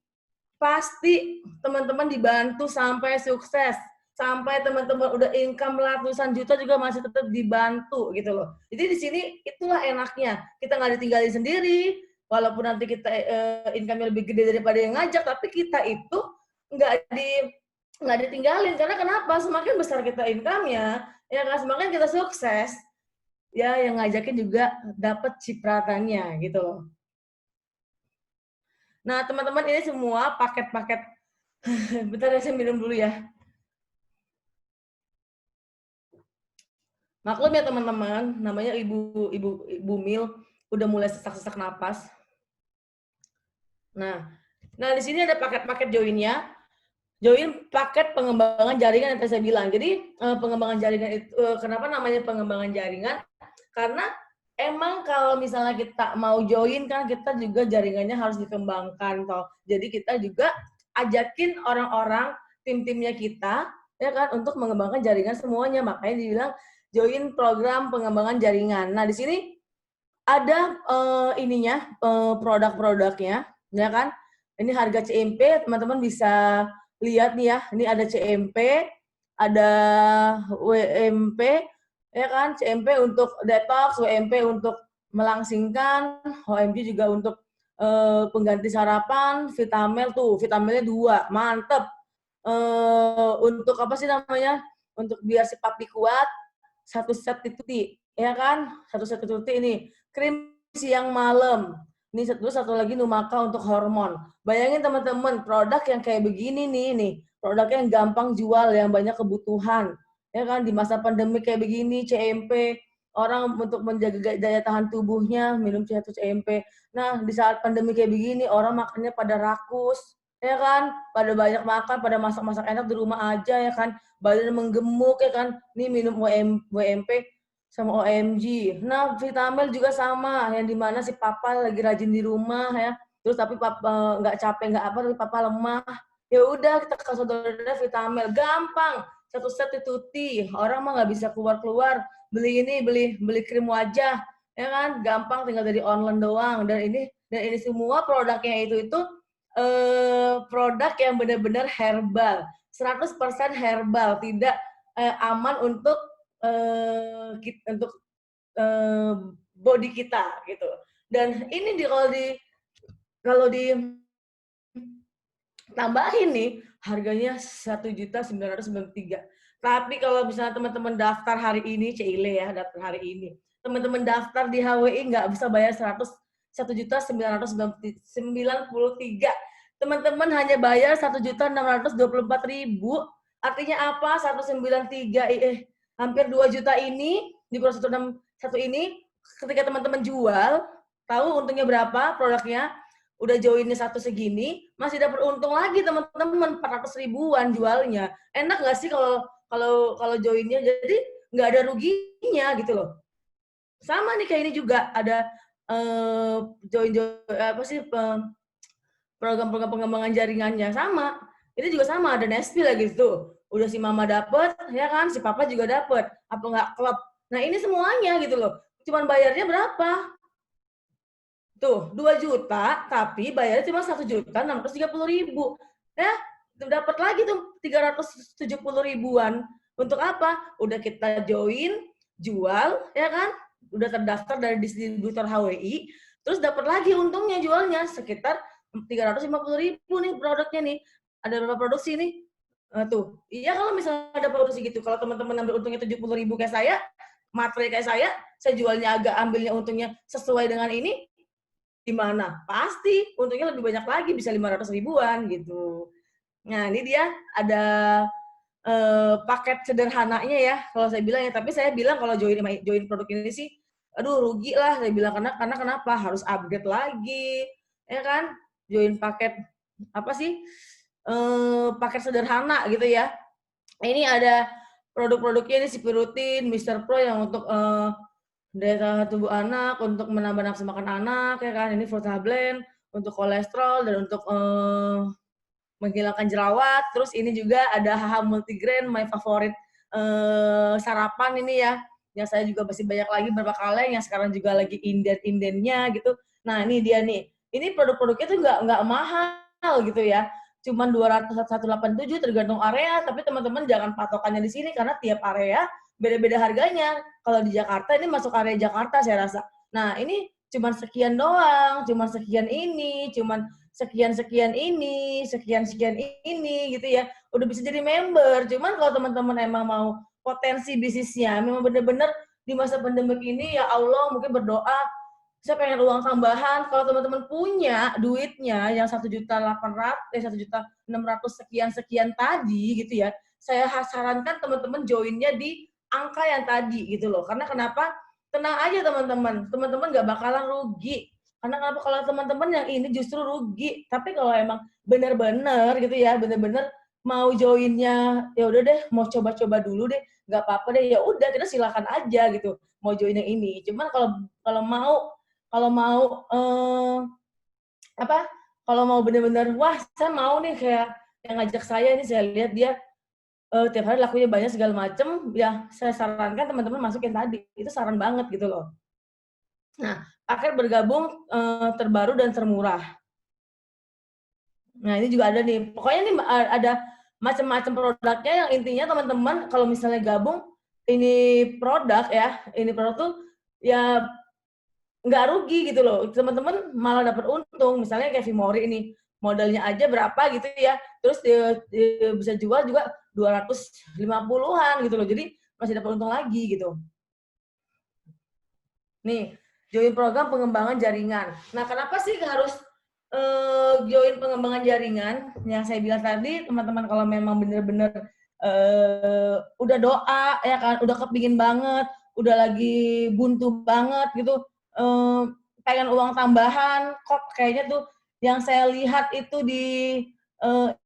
pasti teman-teman dibantu sampai sukses, sampai teman-teman udah income ratusan juta juga masih tetap dibantu gitu loh. Jadi di sini itulah enaknya, kita nggak ditinggalin sendiri, walaupun nanti kita income lebih gede daripada yang ngajak, tapi kita itu nggak ditinggalin. Karena kenapa? Semakin besar kita income-nya, ya kan, semakin kita sukses, ya yang ngajakin juga dapat cipratannya gitu loh. Nah, teman-teman, ini semua paket-paket. Bentar ya, saya minum dulu ya. Maklum ya teman-teman, namanya Ibu Mil udah mulai sesak-sesak napas. Nah, di sini ada paket-paket joinnya. Join paket pengembangan jaringan yang tadi saya bilang. Jadi pengembangan jaringan itu kenapa namanya pengembangan jaringan? Karena emang kalau misalnya kita mau join kan kita juga jaringannya harus dikembangkan toh. Jadi kita juga ajakin orang-orang tim-timnya kita ya kan untuk mengembangkan jaringan semuanya. Makanya dibilang join program pengembangan jaringan. Nah, di sini ada produk-produknya ya kan. Ini harga CMP, teman-teman bisa lihat nih ya, ini ada CMP, ada WMP, ya kan, CMP untuk detox, WMP untuk melangsingkan, OMG juga untuk pengganti sarapan, Vitamel tuh, Vitamelnya 2, mantep. Untuk apa sih namanya, untuk biar si papi kuat, satu set itu, ya kan, satu set itu ini, krim siang malam, ini satu lagi Numaka untuk hormon. Bayangin teman-teman, produk yang kayak begini nih, produknya yang gampang jual, yang banyak kebutuhan. Ya kan, di masa pandemi kayak begini, CMP, orang untuk menjaga daya tahan tubuhnya, minum CMP. Nah, di saat pandemi kayak begini, orang makannya pada rakus, ya kan, pada banyak makan, pada masak-masak enak di rumah aja, ya kan, badan menggemuk, ya kan, nih minum WMP, sama OMG. Nah, Vitamel juga sama, yang dimana si papa lagi rajin di rumah ya, terus tapi papa nggak capek nggak apa, tapi papa lemah. Ya udah kita ke saudara Vitamel, gampang. Satu set itu orang mah nggak bisa keluar beli ini, beli krim wajah, ya kan, gampang tinggal dari online doang. Dan ini semua produknya itu produk yang benar-benar herbal, 100% herbal, tidak aman untuk body kita gitu. Dan ini kalau ditambahin nih harganya 1.993. Tapi kalau misalnya teman-teman daftar hari ini, Cile ya, daftar hari ini. Teman-teman daftar di HWI nggak bisa bayar 1.993. Teman-teman hanya bayar 1.624.000. Artinya apa? 193 hampir 2 juta ini di proses satu ini, ketika teman-teman jual, tahu untungnya berapa produknya, udah joinnya satu segini, masih dapat untung lagi teman-teman, 400 ribuan jualnya. Enak nggak sih kalau joinnya? Jadi nggak ada ruginya gitu loh. Sama nih kayak ini juga ada program-program pengembangan jaringannya sama. Ini juga sama, ada Nespi lagi tuh. Udah si mama dapet, ya kan, si papa juga dapet. Apa nggak klub? Nah ini semuanya gitu loh. Cuman bayarnya berapa? Tuh, 2 juta, tapi bayarnya cuma 1.630.000. Ya, dapat lagi tuh 370 ribuan. Untuk apa? Udah kita join, jual, ya kan? Udah terdaftar dari distributor HWI, terus dapat lagi untungnya jualnya sekitar 350.000 nih produknya nih. Ada berapa produksi nih? Tuh, iya kalau misalnya ada produksi gitu, kalau teman-teman ambil untungnya 70.000 kayak materi kayak saya jualnya agak ambilnya untungnya sesuai dengan ini, gimana? Pasti untungnya lebih banyak lagi, bisa 500 ribuan gitu. Nah, ini dia ada paket sederhananya ya, kalau saya bilang ya. Tapi saya bilang kalau join produk ini sih, aduh rugi lah saya bilang, karena kenapa? Harus upgrade lagi, ya kan? Join paket apa sih? Paket sederhana gitu ya. Ini ada produk-produknya ini Sipirutin, Mister Pro yang untuk daya tahan tubuh anak, untuk menambah nafsu makan anak, ya kan. Ini Fruta Blend untuk kolesterol dan untuk menghilangkan jerawat. Terus ini juga ada HH Multigrain, my favorit sarapan ini ya. Yang saya juga masih banyak lagi beberapa kaleng yang sekarang juga lagi inden-indennya gitu. Nah, ini dia nih. Ini produk-produknya tuh nggak mahal gitu ya. Cuman 200 tergantung area, tapi teman-teman jangan patokannya di sini karena tiap area beda-beda harganya. Kalau di Jakarta ini masuk area Jakarta saya rasa. Nah, ini cuman sekian doang, cuman sekian ini, cuman sekian-sekian ini, sekian-sekian ini gitu ya. Udah bisa jadi member. Cuman kalau teman-teman emang mau potensi bisnisnya, memang benar-benar di masa pandemi ini ya Allah mungkin berdoa, saya pengen uang tambahan. Kalau teman-teman punya duitnya yang 1.600.000 sekian-sekian tadi gitu ya, saya sarankan teman-teman joinnya di angka yang tadi gitu loh. Karena kenapa? Tenang aja teman-teman, teman-teman nggak bakalan rugi. Karena kenapa? Kalau teman-teman yang ini justru rugi. Tapi kalau emang benar-benar gitu ya, benar-benar mau joinnya, ya udah deh, mau coba-coba dulu deh, nggak apa-apa deh, ya udah kita silakan aja gitu, mau join yang ini. Cuman kalau kalau mau kalau mau apa? Kalau mau benar-benar, wah saya mau nih kayak yang ngajak saya ini, saya lihat dia tiap hari lakunya banyak segala macem, ya saya sarankan teman-teman masukin tadi. Itu saran banget gitu loh. Nah, paket bergabung terbaru dan termurah. Nah, ini juga ada nih. Pokoknya nih ada macam-macam produknya yang intinya teman-teman kalau misalnya gabung ini produk ya, ini produk tuh ya nggak rugi gitu loh. Teman-teman malah dapat untung. Misalnya kayak Vimori ini, modalnya aja berapa gitu ya. Terus dia bisa jual juga 250-an gitu loh. Jadi masih dapat untung lagi gitu. Nih, join program pengembangan jaringan. Nah, kenapa sih harus join pengembangan jaringan? Yang saya bilang tadi, teman-teman kalau memang benar-benar udah doa, ya kan, udah kepingin banget, udah lagi buntu banget gitu, pengen uang tambahan, kok kayaknya tuh yang saya lihat itu di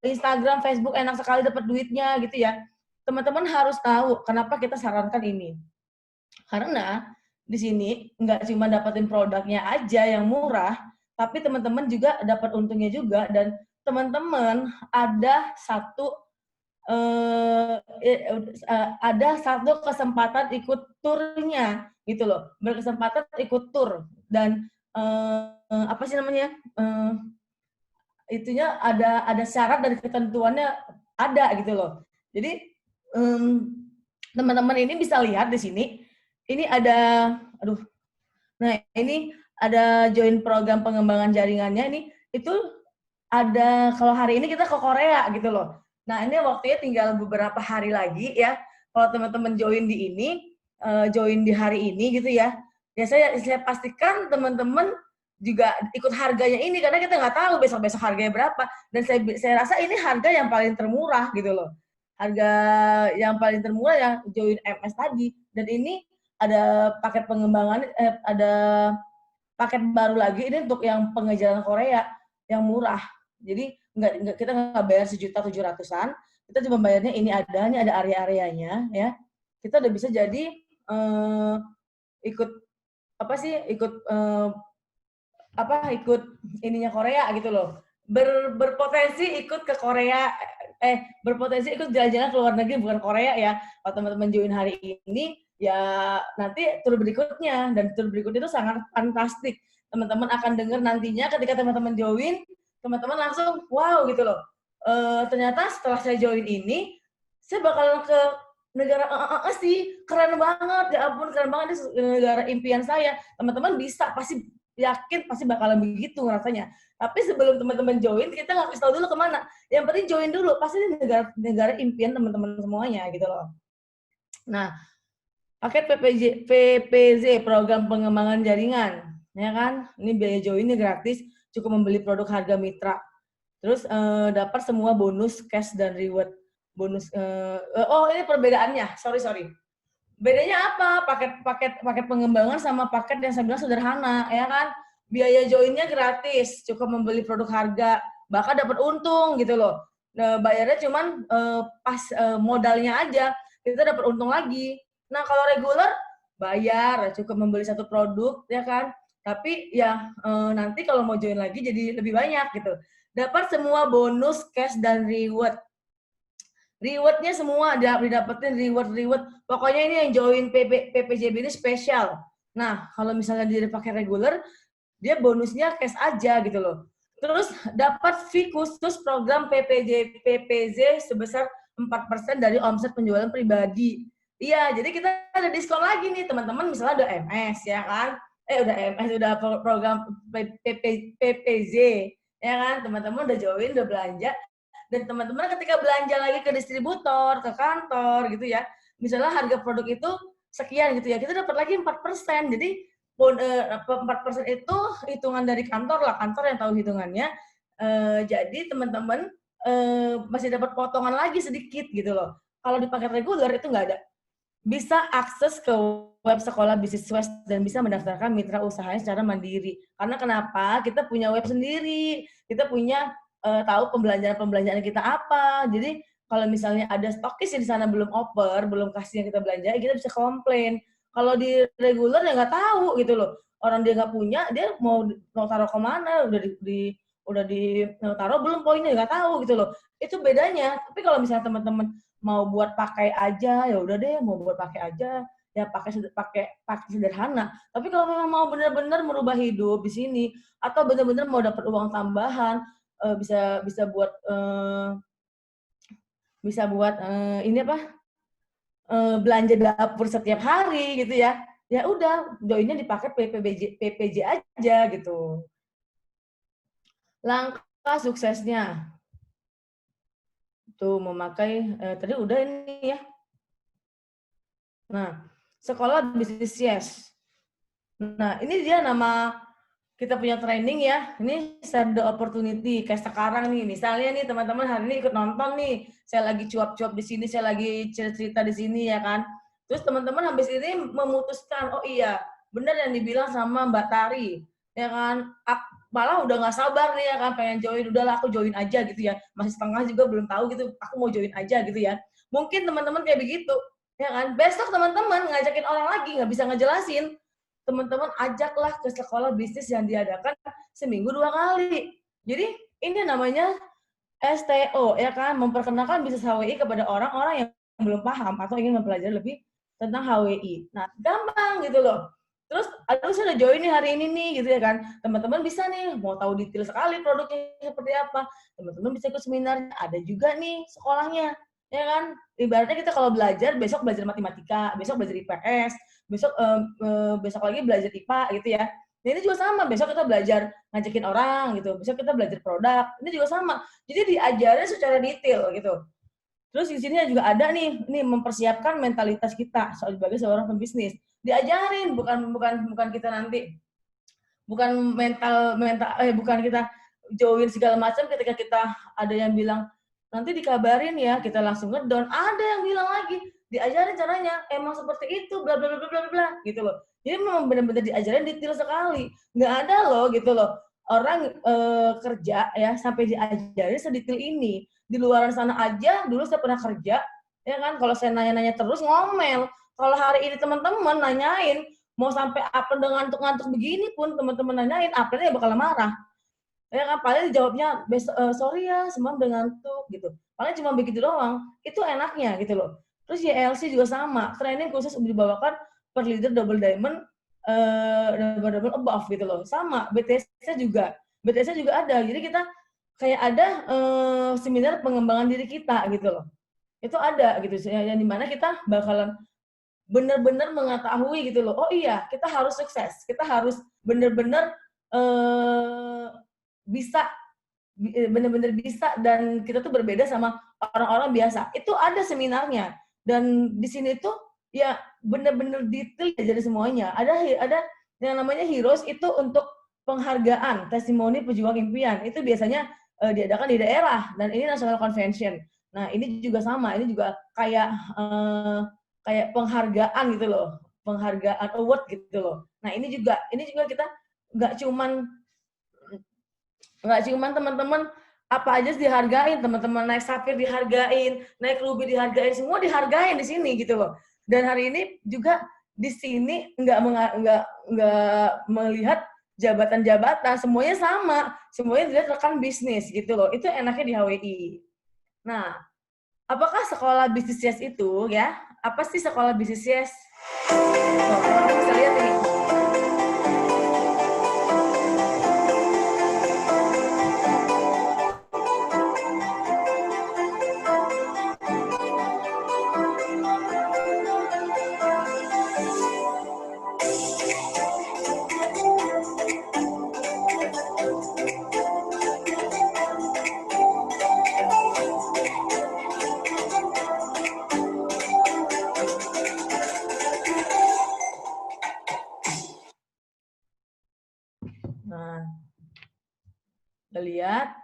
Instagram, Facebook enak sekali dapat duitnya gitu ya. Teman-teman harus tahu kenapa kita sarankan ini. Karena di sini nggak cuma dapetin produknya aja yang murah, tapi teman-teman juga dapat untungnya juga, dan teman-teman ada satu kesempatan ikut turnya gitu loh, berkesempatan ikut tur. Dan apa sih namanya, itunya ada syarat dan ketentuannya ada gitu loh. Jadi teman-teman ini bisa lihat di sini, ini ada, aduh, nah ini ada join program pengembangan jaringannya ini, itu ada, kalau hari ini kita ke Korea gitu loh. Nah ini waktunya tinggal beberapa hari lagi ya. Kalau teman-teman join di ini, join di hari ini gitu ya, ya saya pastikan teman-teman juga ikut harganya ini, karena kita nggak tahu besok-besok harganya berapa. Dan saya rasa ini harga yang paling termurah gitu loh. Harga yang paling termurah yang join MS tadi. Dan ini ada paket pengembangan, ada paket baru lagi ini untuk yang pengejaran Korea yang murah. Jadi kita nggak bayar 1.700.000-an, kita cuma bayarnya ini ada area-areanya ya. Kita udah bisa jadi ikut apa sih, ikut ininya Korea gitu loh. Berpotensi ikut ke Korea, berpotensi ikut jalan-jalan ke luar negeri, bukan Korea ya. Kalau teman-teman join hari ini, ya nanti tur berikutnya, dan tur berikutnya itu sangat fantastik. teman-teman akan dengar nantinya ketika teman-teman join, teman-teman langsung wow gitu loh. Ternyata setelah saya join ini, saya bakal ke negara sih, keren banget, ya ampun keren banget, ini negara impian saya. Teman-teman bisa, pasti yakin pasti bakalan begitu rasanya. Tapi sebelum teman-teman join, kita nggak kasih tahu dulu kemana. Yang penting join dulu, pasti ini negara impian teman-teman semuanya gitu loh. Nah, paket PPZ, program pengembangan jaringan, ya kan? Ini biaya joinnya gratis, cukup membeli produk harga mitra. Terus dapat semua bonus cash dan reward. Bonus ini perbedaannya. Sorry. Bedanya apa? Paket pengembangan sama paket yang saya bilang sederhana, ya kan? Biaya joinnya gratis, cukup membeli produk harga, bahkan dapat untung gitu loh. Nah, bayarnya cuman pas modalnya aja, kita dapat untung lagi. Nah, kalau reguler bayar, cukup membeli satu produk, ya kan? Tapi ya nanti kalau mau join lagi jadi lebih banyak gitu. Dapat semua bonus, cash, dan reward. Rewardnya semua didapetin reward. Pokoknya ini yang join PPJB ini spesial. Nah, kalau misalnya dia pakai reguler, dia bonusnya cash aja gitu loh. Terus dapat fee khusus program PPZ sebesar 4% dari omset penjualan pribadi. Iya, jadi kita ada diskon lagi nih teman-teman, misalnya udah MS ya kan? Udah program PPZ ya kan? Teman-teman udah join, udah belanja, dan teman-teman ketika belanja lagi ke distributor, ke kantor gitu ya, misalnya harga produk itu sekian gitu ya, kita dapat lagi 4%. Jadi 4% itu hitungan dari kantor lah, kantor yang tahu hitungannya. Jadi teman-teman masih dapat potongan lagi sedikit gitu loh. Kalau di paket reguler itu nggak ada. Bisa akses ke web sekolah bisnis West dan bisa mendaftarkan mitra usahanya secara mandiri. Karena kenapa? Kita punya web sendiri, kita punya tahu pembelanjaan kita apa. Jadi kalau misalnya ada stokis di sana belum oper, belum kasih yang kita belanja, kita bisa komplain. Kalau di reguler ya nggak tahu gitu loh. Orang dia nggak punya, dia mau taruh kemana? Udah di taruh belum poinnya, nggak tahu gitu loh. Itu bedanya. Tapi kalau misalnya teman-teman mau buat pakai aja, ya udah deh, mau buat pakai aja, ya pakai sederhana. Tapi kalau memang mau benar-benar merubah hidup di sini, atau benar-benar mau dapat uang tambahan, bisa buat ini apa, belanja dapur setiap hari gitu ya. Ya udah, joinnya dipakai PPJ aja gitu. Langkah suksesnya tuh memakai tadi udah ini ya. Nah, sekolah bisnis Yes. Nah, ini dia nama kita punya training ya. Ini share the opportunity. Kayak sekarang nih, misalnya nih teman-teman hari ini ikut nonton nih. Saya lagi cuap-cuap di sini, saya lagi cerita di sini ya kan. Terus teman-teman habis ini memutuskan, oh iya, benar yang dibilang sama Mbak Tari. Ya kan, malah udah nggak sabar nih ya kan, pengen join. Udahlah aku join aja gitu ya. Masih setengah juga belum tahu gitu, aku mau join aja gitu ya. Mungkin teman-teman kayak begitu. Ya kan, besok teman-teman ngajakin orang lagi, nggak bisa ngejelasin, teman-teman ajaklah ke sekolah bisnis yang diadakan seminggu 2 kali. Jadi ini namanya STO ya kan, memperkenalkan bisnis HWI kepada orang-orang yang belum paham atau ingin mempelajari lebih tentang HWI. Nah, gampang gitu loh. Terus, aduh saya udah join nih hari ini nih gitu ya kan. Teman-teman bisa nih mau tahu detail sekali produknya seperti apa. Teman-teman bisa ikut seminarnya. Ada juga nih sekolahnya. Ya kan? Ibaratnya kita kalau belajar, besok belajar matematika, besok belajar IPS, besok lagi belajar IPA gitu ya. Nah, ini juga sama, besok kita belajar ngajakin orang gitu, besok kita belajar produk, ini juga sama. Jadi diajarin secara detail gitu. Terus di sini juga ada nih mempersiapkan mentalitas kita sebagai seorang pembisnis. Diajarin, bukan kita nanti, bukan kita join segala macam ketika kita ada yang bilang nanti dikabarin ya, kita langsung ngedown. Ada yang bilang lagi, diajarin caranya, emang seperti itu, bla bla bla bla bla gitu loh. Jadi memang benar-benar diajarin detail sekali. Nggak ada loh gitu loh. Orang kerja ya sampai diajarin sedetail ini. Di luar sana aja, dulu saya pernah kerja, ya kan, kalau saya nanya-nanya terus ngomel. Kalau hari ini teman-teman nanyain, mau sampai apa dengan ngantuk-ngantuk begini pun teman-teman nanyain, apelnya bakal marah. Ya kan, paling dijawabnya, sorry ya, semalam udah ngantuk gitu. Paling cuma begitu doang. Itu enaknya gitu loh. Terus YLC juga sama, training khusus dibawakan per leader double diamond double above gitu loh. Sama BTS juga ada. Jadi kita kayak ada seminar pengembangan diri kita gitu loh. Itu ada gitu, yang dimana kita bakalan benar-benar mengetahui gitu loh. Oh iya, kita harus sukses. Kita harus benar-benar bisa benar-benar bisa dan kita tuh berbeda sama orang-orang biasa. Itu ada seminarnya dan di sini tuh ya benar-benar detail jadi semuanya. Ada yang namanya Heroes itu untuk penghargaan, testimoni pejuang impian. Itu biasanya diadakan di daerah dan ini national convention. Nah, ini juga sama, ini juga kayak penghargaan gitu loh. Penghargaan award gitu loh. Nah, ini juga kita nggak cuman teman-teman apa aja dihargain, teman-teman naik Safir dihargain, naik Ruby dihargain, semua dihargain di sini gitu loh. Dan hari ini juga di sini nggak melihat jabatan-jabatan, semuanya sama, semuanya dilihat rekan bisnis gitu loh. Itu enaknya di HWI. Nah, apakah sekolah bisnis yes itu ya? Apa sih sekolah bisnis yes? Oh, teman-teman bisa lihat ini. Nah, kita lihat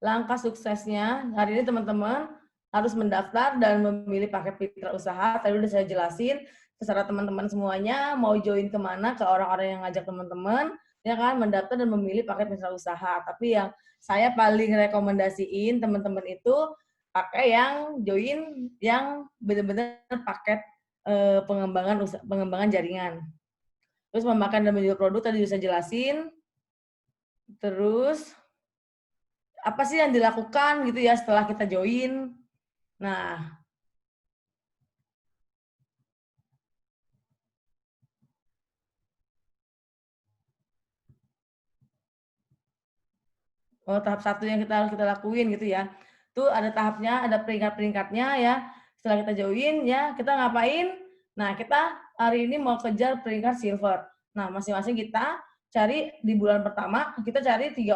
langkah suksesnya. Hari ini teman-teman harus mendaftar dan memilih paket mitra usaha. Tadi udah saya jelasin terserah teman-teman semuanya mau join kemana, ke orang-orang yang ngajak teman-teman, ya kan, mendaftar dan memilih paket mitra usaha. Tapi yang saya paling rekomendasiin teman-teman itu pakai yang join yang benar-benar paket pengembangan jaringan. Terus memakan dan menjual produk tadi bisa jelasin. Terus apa sih yang dilakukan gitu ya setelah kita join. Nah, tahap satu yang kita lakuin gitu ya. Tuh ada tahapnya, ada peringkat-peringkatnya ya. Setelah kita join ya, kita ngapain? Nah, kita hari ini mau kejar peringkat silver. Nah, masing-masing kita cari di bulan pertama, kita cari 6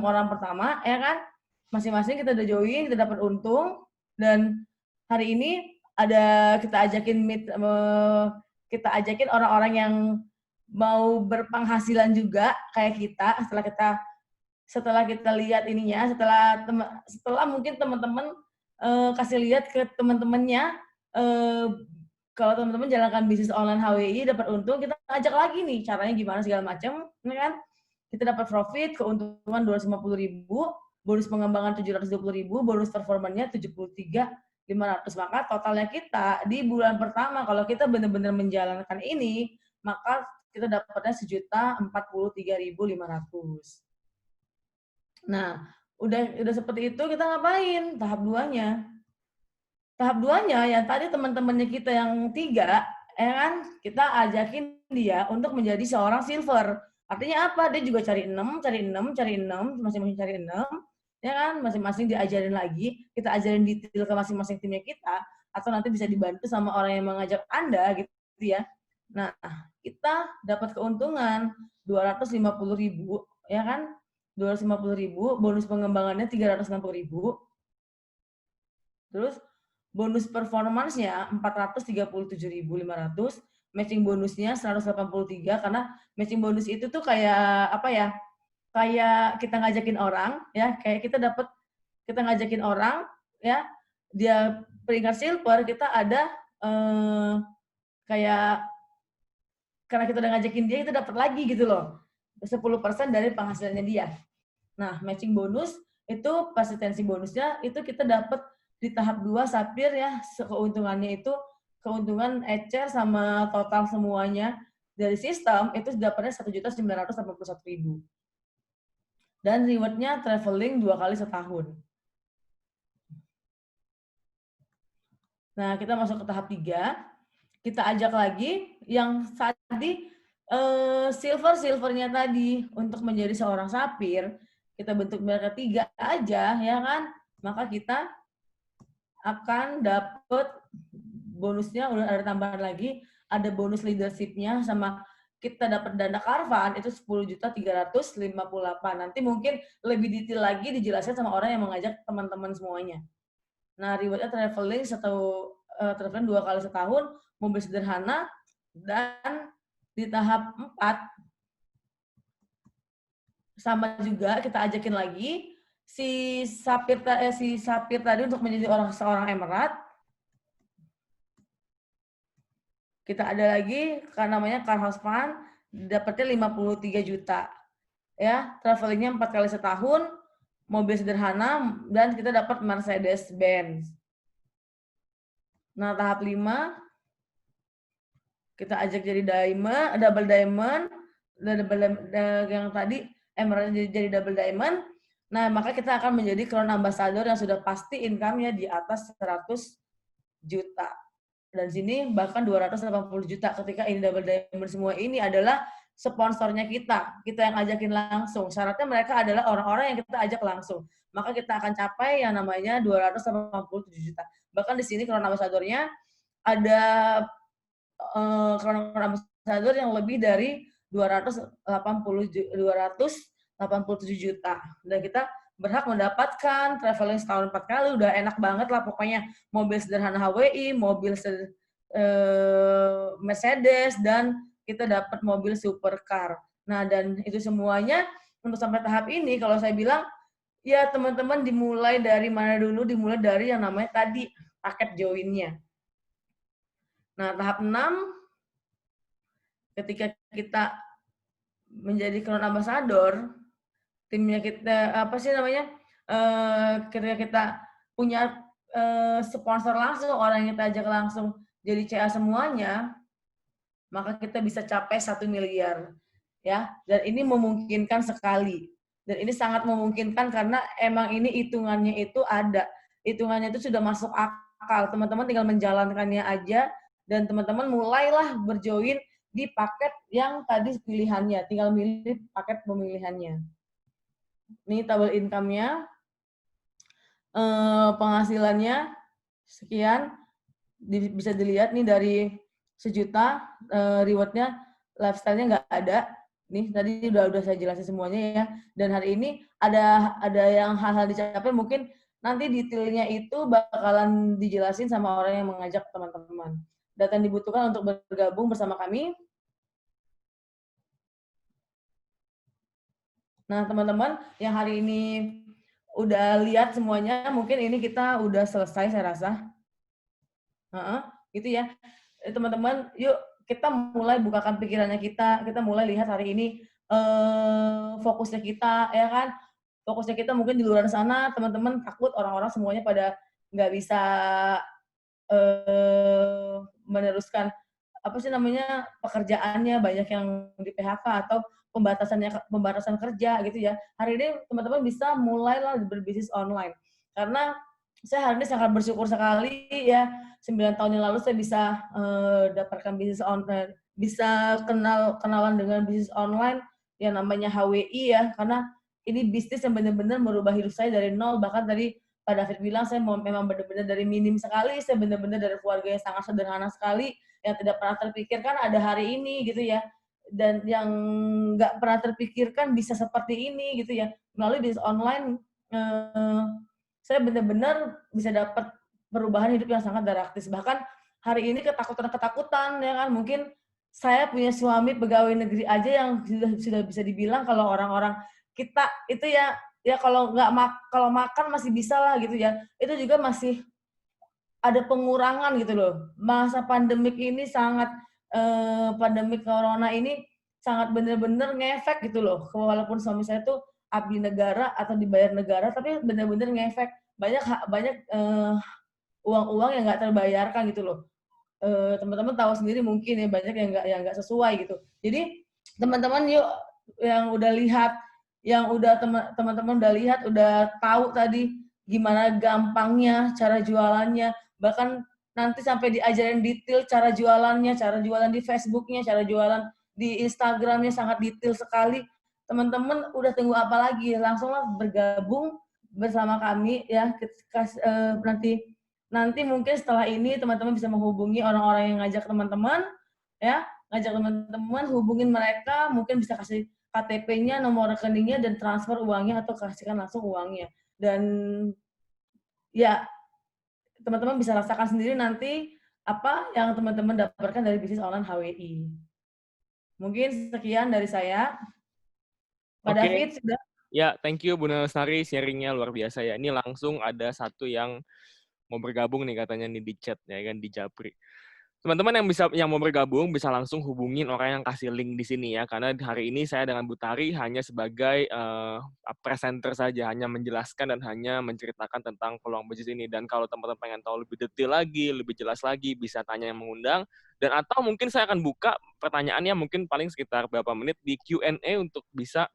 orang pertama, ya kan? Masing-masing kita udah join, kita dapat untung, dan hari ini ada kita ajakin orang-orang yang mau berpenghasilan juga kayak kita setelah kita lihat ininya, setelah mungkin teman-teman kasih lihat ke teman-temannya, kalau teman-teman jalankan bisnis online HWI dapat untung, kita ajak lagi nih caranya gimana segala macam, kan? Kita dapat profit, keuntungan 250.000, bonus pengembangan 720.000, bonus performanya 73.500. Maka totalnya kita di bulan pertama kalau kita benar-benar menjalankan ini, maka kita dapatnya 1.043.500. Nah, udah seperti itu kita ngapain? Tahap 2-nya. Tahap 2-nya yang tadi teman-temannya kita yang 3, ya kan? Kita ajakin dia untuk menjadi seorang silver. Artinya apa? Dia juga cari 6, masing-masing cari 6, ya kan? Masing-masing diajarin lagi, kita ajarin detail ke masing-masing timnya kita, atau nanti bisa dibantu sama orang yang mengajak Anda gitu ya. Nah, kita dapat keuntungan 250.000, ya kan? 250.000, bonus pengembangannya 360.000. Terus bonus performance-nya 437.500, matching bonusnya 183 karena matching bonus itu tuh kayak apa ya? Kayak kita ngajakin orang ya, kayak kita ngajakin orang ya, dia peringkat silver, kita ada kayak karena kita udah ngajakin dia, itu dapat lagi gitu loh. 10% dari penghasilannya dia. Nah, matching bonus itu persentensi bonusnya itu kita dapat di tahap 2 Sapir ya, keuntungannya itu keuntungan ecer sama total semuanya dari sistem itu dapatnya 1.981.000. Dan rewardnya traveling 2 kali setahun. Nah, kita masuk ke tahap 3. kita ajak lagi yang tadi silvernya tadi untuk menjadi seorang sapir, kita bentuk mereka 3 aja ya kan, maka kita akan dapat bonusnya, udah ada tambahan lagi, ada bonus leadership-nya, sama kita dapat dana Karvan itu 10.358. Nanti mungkin lebih detail lagi dijelaskan sama orang yang mengajak teman-teman semuanya. Nah, reward-nya traveling traveling 2 kali setahun, mobil sederhana, dan di tahap 4 sama juga kita ajakin lagi si sapir tadi untuk menjadi seorang emerald. Kita ada lagi namanya car house fund, dapatnya 53 juta. Ya, travelingnya 4 kali setahun, mobil sederhana, dan kita dapat Mercedes Benz. Nah, tahap 5 kita ajak jadi double diamond, yang tadi emerald jadi double diamond. Nah, maka kita akan menjadi crown ambassador yang sudah pasti income-nya di atas 100 juta. Dan sini bahkan 280 juta ketika ini double diamond. Semua ini adalah sponsornya kita yang ajakin langsung. Syaratnya mereka adalah orang-orang yang kita ajak langsung. Maka kita akan capai yang namanya 287 juta. Bahkan di sini crown ambassador-nya ada crown ambassador yang lebih dari 287 juta. Dan kita berhak mendapatkan traveling setahun 4 kali, udah enak banget lah pokoknya. Mobil sederhana HWI, mobil Mercedes, dan kita dapat mobil supercar. Nah, dan itu semuanya untuk sampai tahap ini, kalau saya bilang, ya teman-teman dimulai dari mana dulu? Dimulai dari yang namanya tadi, paket join-nya. Nah, tahap 6, ketika kita menjadi crown ambassador, timnya kita ketika kita punya sponsor langsung, orang yang kita ajak langsung jadi CA semuanya, maka kita bisa capai 1 miliar ya. Dan ini memungkinkan sekali, dan ini sangat memungkinkan karena emang ini hitungannya itu ada, hitungannya itu sudah masuk akal. Teman-teman tinggal menjalankannya aja, dan teman-teman mulailah berjoin di paket yang tadi pilihannya, tinggal milih paket pemilihannya. Ini table income-nya, penghasilannya sekian, bisa dilihat nih dari 1 juta, reward-nya, lifestyle-nya nggak ada. Nih tadi udah saya jelasin semuanya ya. Dan hari ini ada yang hal-hal dicapai, mungkin nanti detailnya itu bakalan dijelasin sama orang yang mengajak teman-teman. Data yang dibutuhkan untuk bergabung bersama kami. Nah, teman-teman yang hari ini udah lihat semuanya, mungkin ini kita udah selesai saya rasa. Gitu ya. Teman-teman, yuk kita mulai bukakan pikirannya kita mulai lihat hari ini fokusnya kita, ya kan? Fokusnya kita mungkin di luar sana, teman-teman takut orang-orang semuanya pada nggak bisa meneruskan pekerjaannya, banyak yang di PHK atau pembatasan kerja gitu ya. Hari ini teman-teman bisa mulailah berbisnis online. Karena saya hari ini sangat bersyukur sekali ya, 9 tahun yang lalu saya bisa dapatkan bisnis online, bisa kenalan dengan bisnis online yang namanya HWI ya, karena ini bisnis yang benar-benar merubah hidup saya dari nol. Bahkan tadi Pak David bilang saya memang benar-benar dari minim sekali, saya benar-benar dari keluarga yang sangat sederhana sekali, yang tidak pernah terpikirkan ada hari ini gitu ya, dan yang nggak pernah terpikirkan bisa seperti ini gitu ya. Melalui bisnis online saya benar-benar bisa dapat perubahan hidup yang sangat drastis. Bahkan hari ini ketakutan ya kan, mungkin saya punya suami pegawai negeri aja yang sudah bisa dibilang kalau orang-orang kita itu ya kalau makan masih bisa lah gitu ya, itu juga masih ada pengurangan gitu loh. Masa pandemik ini sangat pandemik corona ini sangat benar-benar ngefek gitu loh. Walaupun suami saya tuh abdi negara atau dibayar negara, tapi benar-benar ngefek. Banyak uang-uang yang nggak terbayarkan gitu loh. Teman-teman tahu sendiri mungkin ya, banyak yang nggak sesuai gitu. Jadi teman-teman yuk yang udah lihat, yang udah teman-teman udah lihat, udah tahu tadi gimana gampangnya cara jualannya, bahkan nanti sampai diajarin detail cara jualannya, cara jualan di Facebooknya, cara jualan di Instagramnya sangat detail sekali. Teman-teman udah tunggu apa lagi? Langsunglah bergabung bersama kami ya. Nanti mungkin setelah ini teman-teman bisa menghubungi orang-orang yang ngajak teman-teman ya, ngajak teman-teman, hubungin mereka, mungkin bisa kasih KTP-nya, nomor rekeningnya, dan transfer uangnya atau kasihkan langsung uangnya. Dan ya teman-teman bisa rasakan sendiri nanti apa yang teman-teman dapatkan dari bisnis online HWI. Mungkin sekian dari saya. Pak David, sudah? Ya, thank you Bu Lestari, sharingnya luar biasa ya. Ini langsung ada satu yang mau bergabung nih katanya nih di chat ya kan, di Japri. Teman-teman yang mau bergabung bisa langsung hubungin orang yang kasih link di sini ya, karena hari ini saya dengan Bu Tari hanya sebagai presenter saja, hanya menjelaskan dan hanya menceritakan tentang peluang bisnis ini. Dan kalau teman-teman pengen tahu lebih detail lagi, lebih jelas lagi, bisa tanya yang mengundang, dan atau mungkin saya akan buka pertanyaannya mungkin paling sekitar berapa menit di Q&A untuk bisa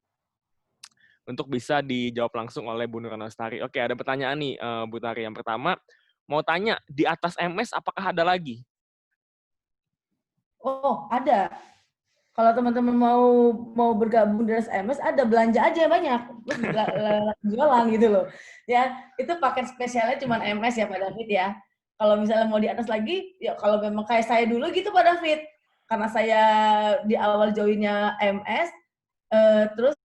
dijawab langsung oleh Bu Nurana Lestari. Oke, ada pertanyaan nih Bu Tari. Yang pertama, mau tanya, di atas MS apakah ada lagi? Oh, ada. Kalau teman-teman mau bergabung di SMS, ada, belanja aja banyak, terus jualan gitu loh. Ya, itu paket spesialnya cuma MS ya Pak David ya. Kalau misalnya mau di atas lagi, ya kalau memang kayak saya dulu gitu Pak David, karena saya di awal joinnya MS, terus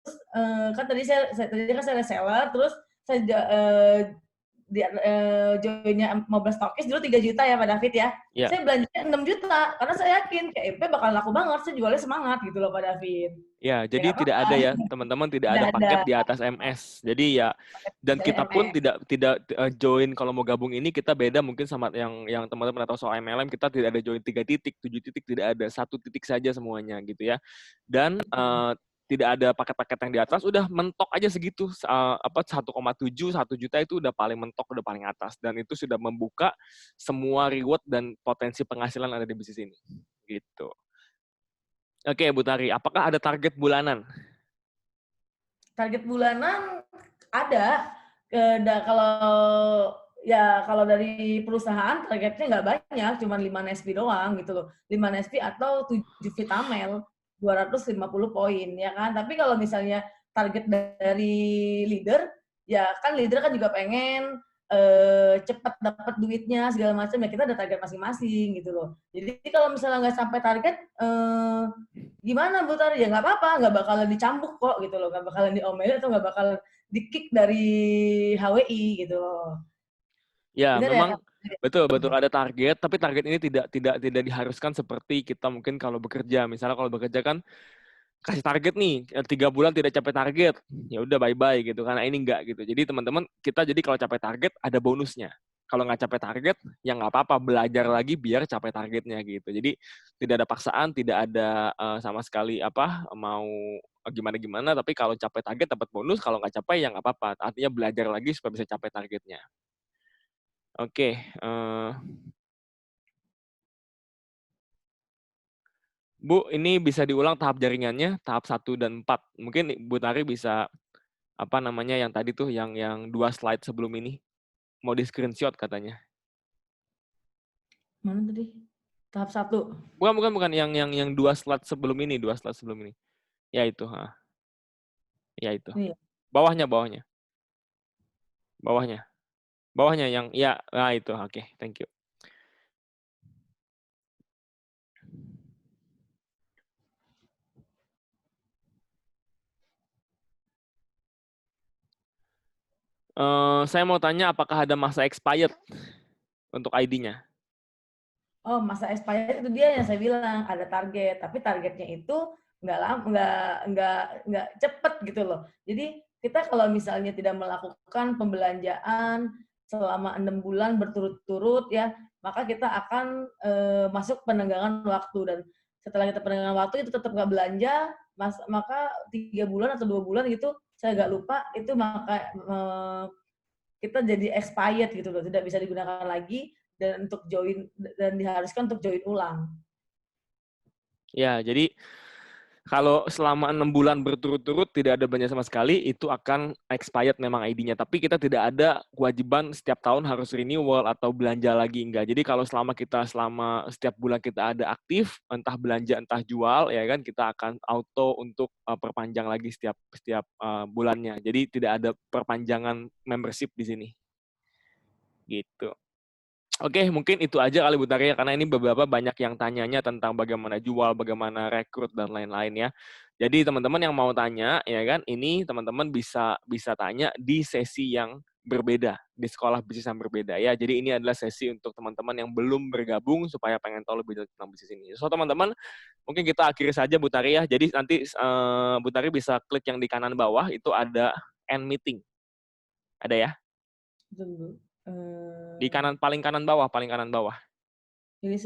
kan tadi kan saya reseller, terus saya joinnya 15 stokis dulu 3 juta ya Pak David ya. Ya. Saya belanjanya 6 juta karena saya yakin KMP bakal laku banget, saya jualnya semangat gitu loh Pak David. Ya, Ya jadi nggak tidak apa-apa, ada ya, teman-teman, tidak tidak ada ada paket di atas MS. Jadi ya, dan misalnya kita pun MS. tidak join kalau mau gabung ini, kita beda mungkin sama yang teman-teman atau soal MLM, kita tidak ada join 3 titik, 7 titik, tidak ada, 1 titik saja semuanya gitu ya. Dan tidak ada paket-paket yang di atas, udah mentok aja segitu, 1,7, 1 juta itu udah paling mentok, udah paling atas. Dan itu sudah membuka semua reward dan potensi penghasilan ada di bisnis ini. Gitu. Oke, Bu Tari, apakah ada target bulanan? Target bulanan ada. Kalau dari perusahaan targetnya nggak banyak, cuma 5 NSP doang gitu loh. 5 NSP atau 7 Vitamel, 250 poin ya kan. Tapi kalau misalnya target dari leader, ya kan leader kan juga pengen cepat dapat duitnya segala macam, ya kita ada target masing-masing gitu loh. Jadi kalau misalnya nggak sampai target, gimana Bu Tari? Ya nggak apa-apa, nggak bakalan dicambuk kok gitu loh, nggak bakalan diomelin atau nggak bakalan di-kick dari HWI gitu loh. Ya, Bener ya memang Kak? betul ada target, tapi target ini tidak diharuskan seperti kita mungkin kalau bekerja. Misalnya kalau bekerja kan kasih target nih 3 bulan tidak capai target, ya udah bye-bye gitu. Karena ini enggak gitu. Jadi teman-teman kita jadi kalau capai target ada bonusnya. Kalau nggak capai target ya nggak apa-apa, belajar lagi biar capai targetnya gitu. Jadi tidak ada paksaan, tidak ada sama sekali mau gimana-gimana. Tapi kalau capai target dapat bonus, kalau nggak capai ya nggak apa-apa. Artinya belajar lagi supaya bisa capai targetnya. Oke, Bu, ini bisa diulang tahap jaringannya, tahap 1 dan 4. Mungkin Bu Tari bisa yang tadi tuh yang 2 slide sebelum ini. Mau di-screenshot katanya. Mana tadi? Tahap 1. Bukan yang 2 slide sebelum ini, 2 slide sebelum ini. Ya itu, Ya itu. Iya. Bawahnya. Bawahnya yang ya, itu. Oke, thank you. Saya mau tanya apakah ada masa expired untuk ID-nya? Oh, masa expired itu dia yang saya bilang ada target, tapi targetnya itu nggak cepet gitu loh. Jadi kita kalau misalnya tidak melakukan pembelanjaan selama 6 bulan berturut-turut ya, maka kita akan masuk penenggangan waktu, dan setelah kita penenggangan waktu itu tetap nggak belanja, maka 3 bulan atau 2 bulan gitu, saya nggak lupa itu, maka kita jadi expired gitu loh, tidak bisa digunakan lagi dan diharuskan untuk join ulang. Ya, jadi Kalau selama 6 bulan berturut-turut tidak ada belanja sama sekali, itu akan expired memang ID-nya. Tapi kita tidak ada kewajiban setiap tahun harus renewal atau belanja lagi, enggak. Jadi kalau selama setiap bulan kita ada aktif, entah belanja entah jual, ya kan, kita akan auto untuk perpanjang lagi setiap bulannya. Jadi tidak ada perpanjangan membership di sini. Gitu. Oke, mungkin itu aja kali Bu Tari ya, karena ini beberapa banyak yang tanyanya tentang bagaimana jual, bagaimana rekrut dan lain-lain ya. Jadi teman-teman yang mau tanya ya kan, ini teman-teman bisa tanya di sesi yang berbeda, di sekolah bisnis yang berbeda ya. Jadi ini adalah sesi untuk teman-teman yang belum bergabung supaya pengen tahu lebih tentang bisnis ini. So teman-teman, mungkin kita akhiri saja Bu Tari ya. Jadi nanti Bu Tari bisa klik yang di kanan bawah itu ada end meeting. Ada ya? Tunggu. Di kanan paling kanan bawah. Ini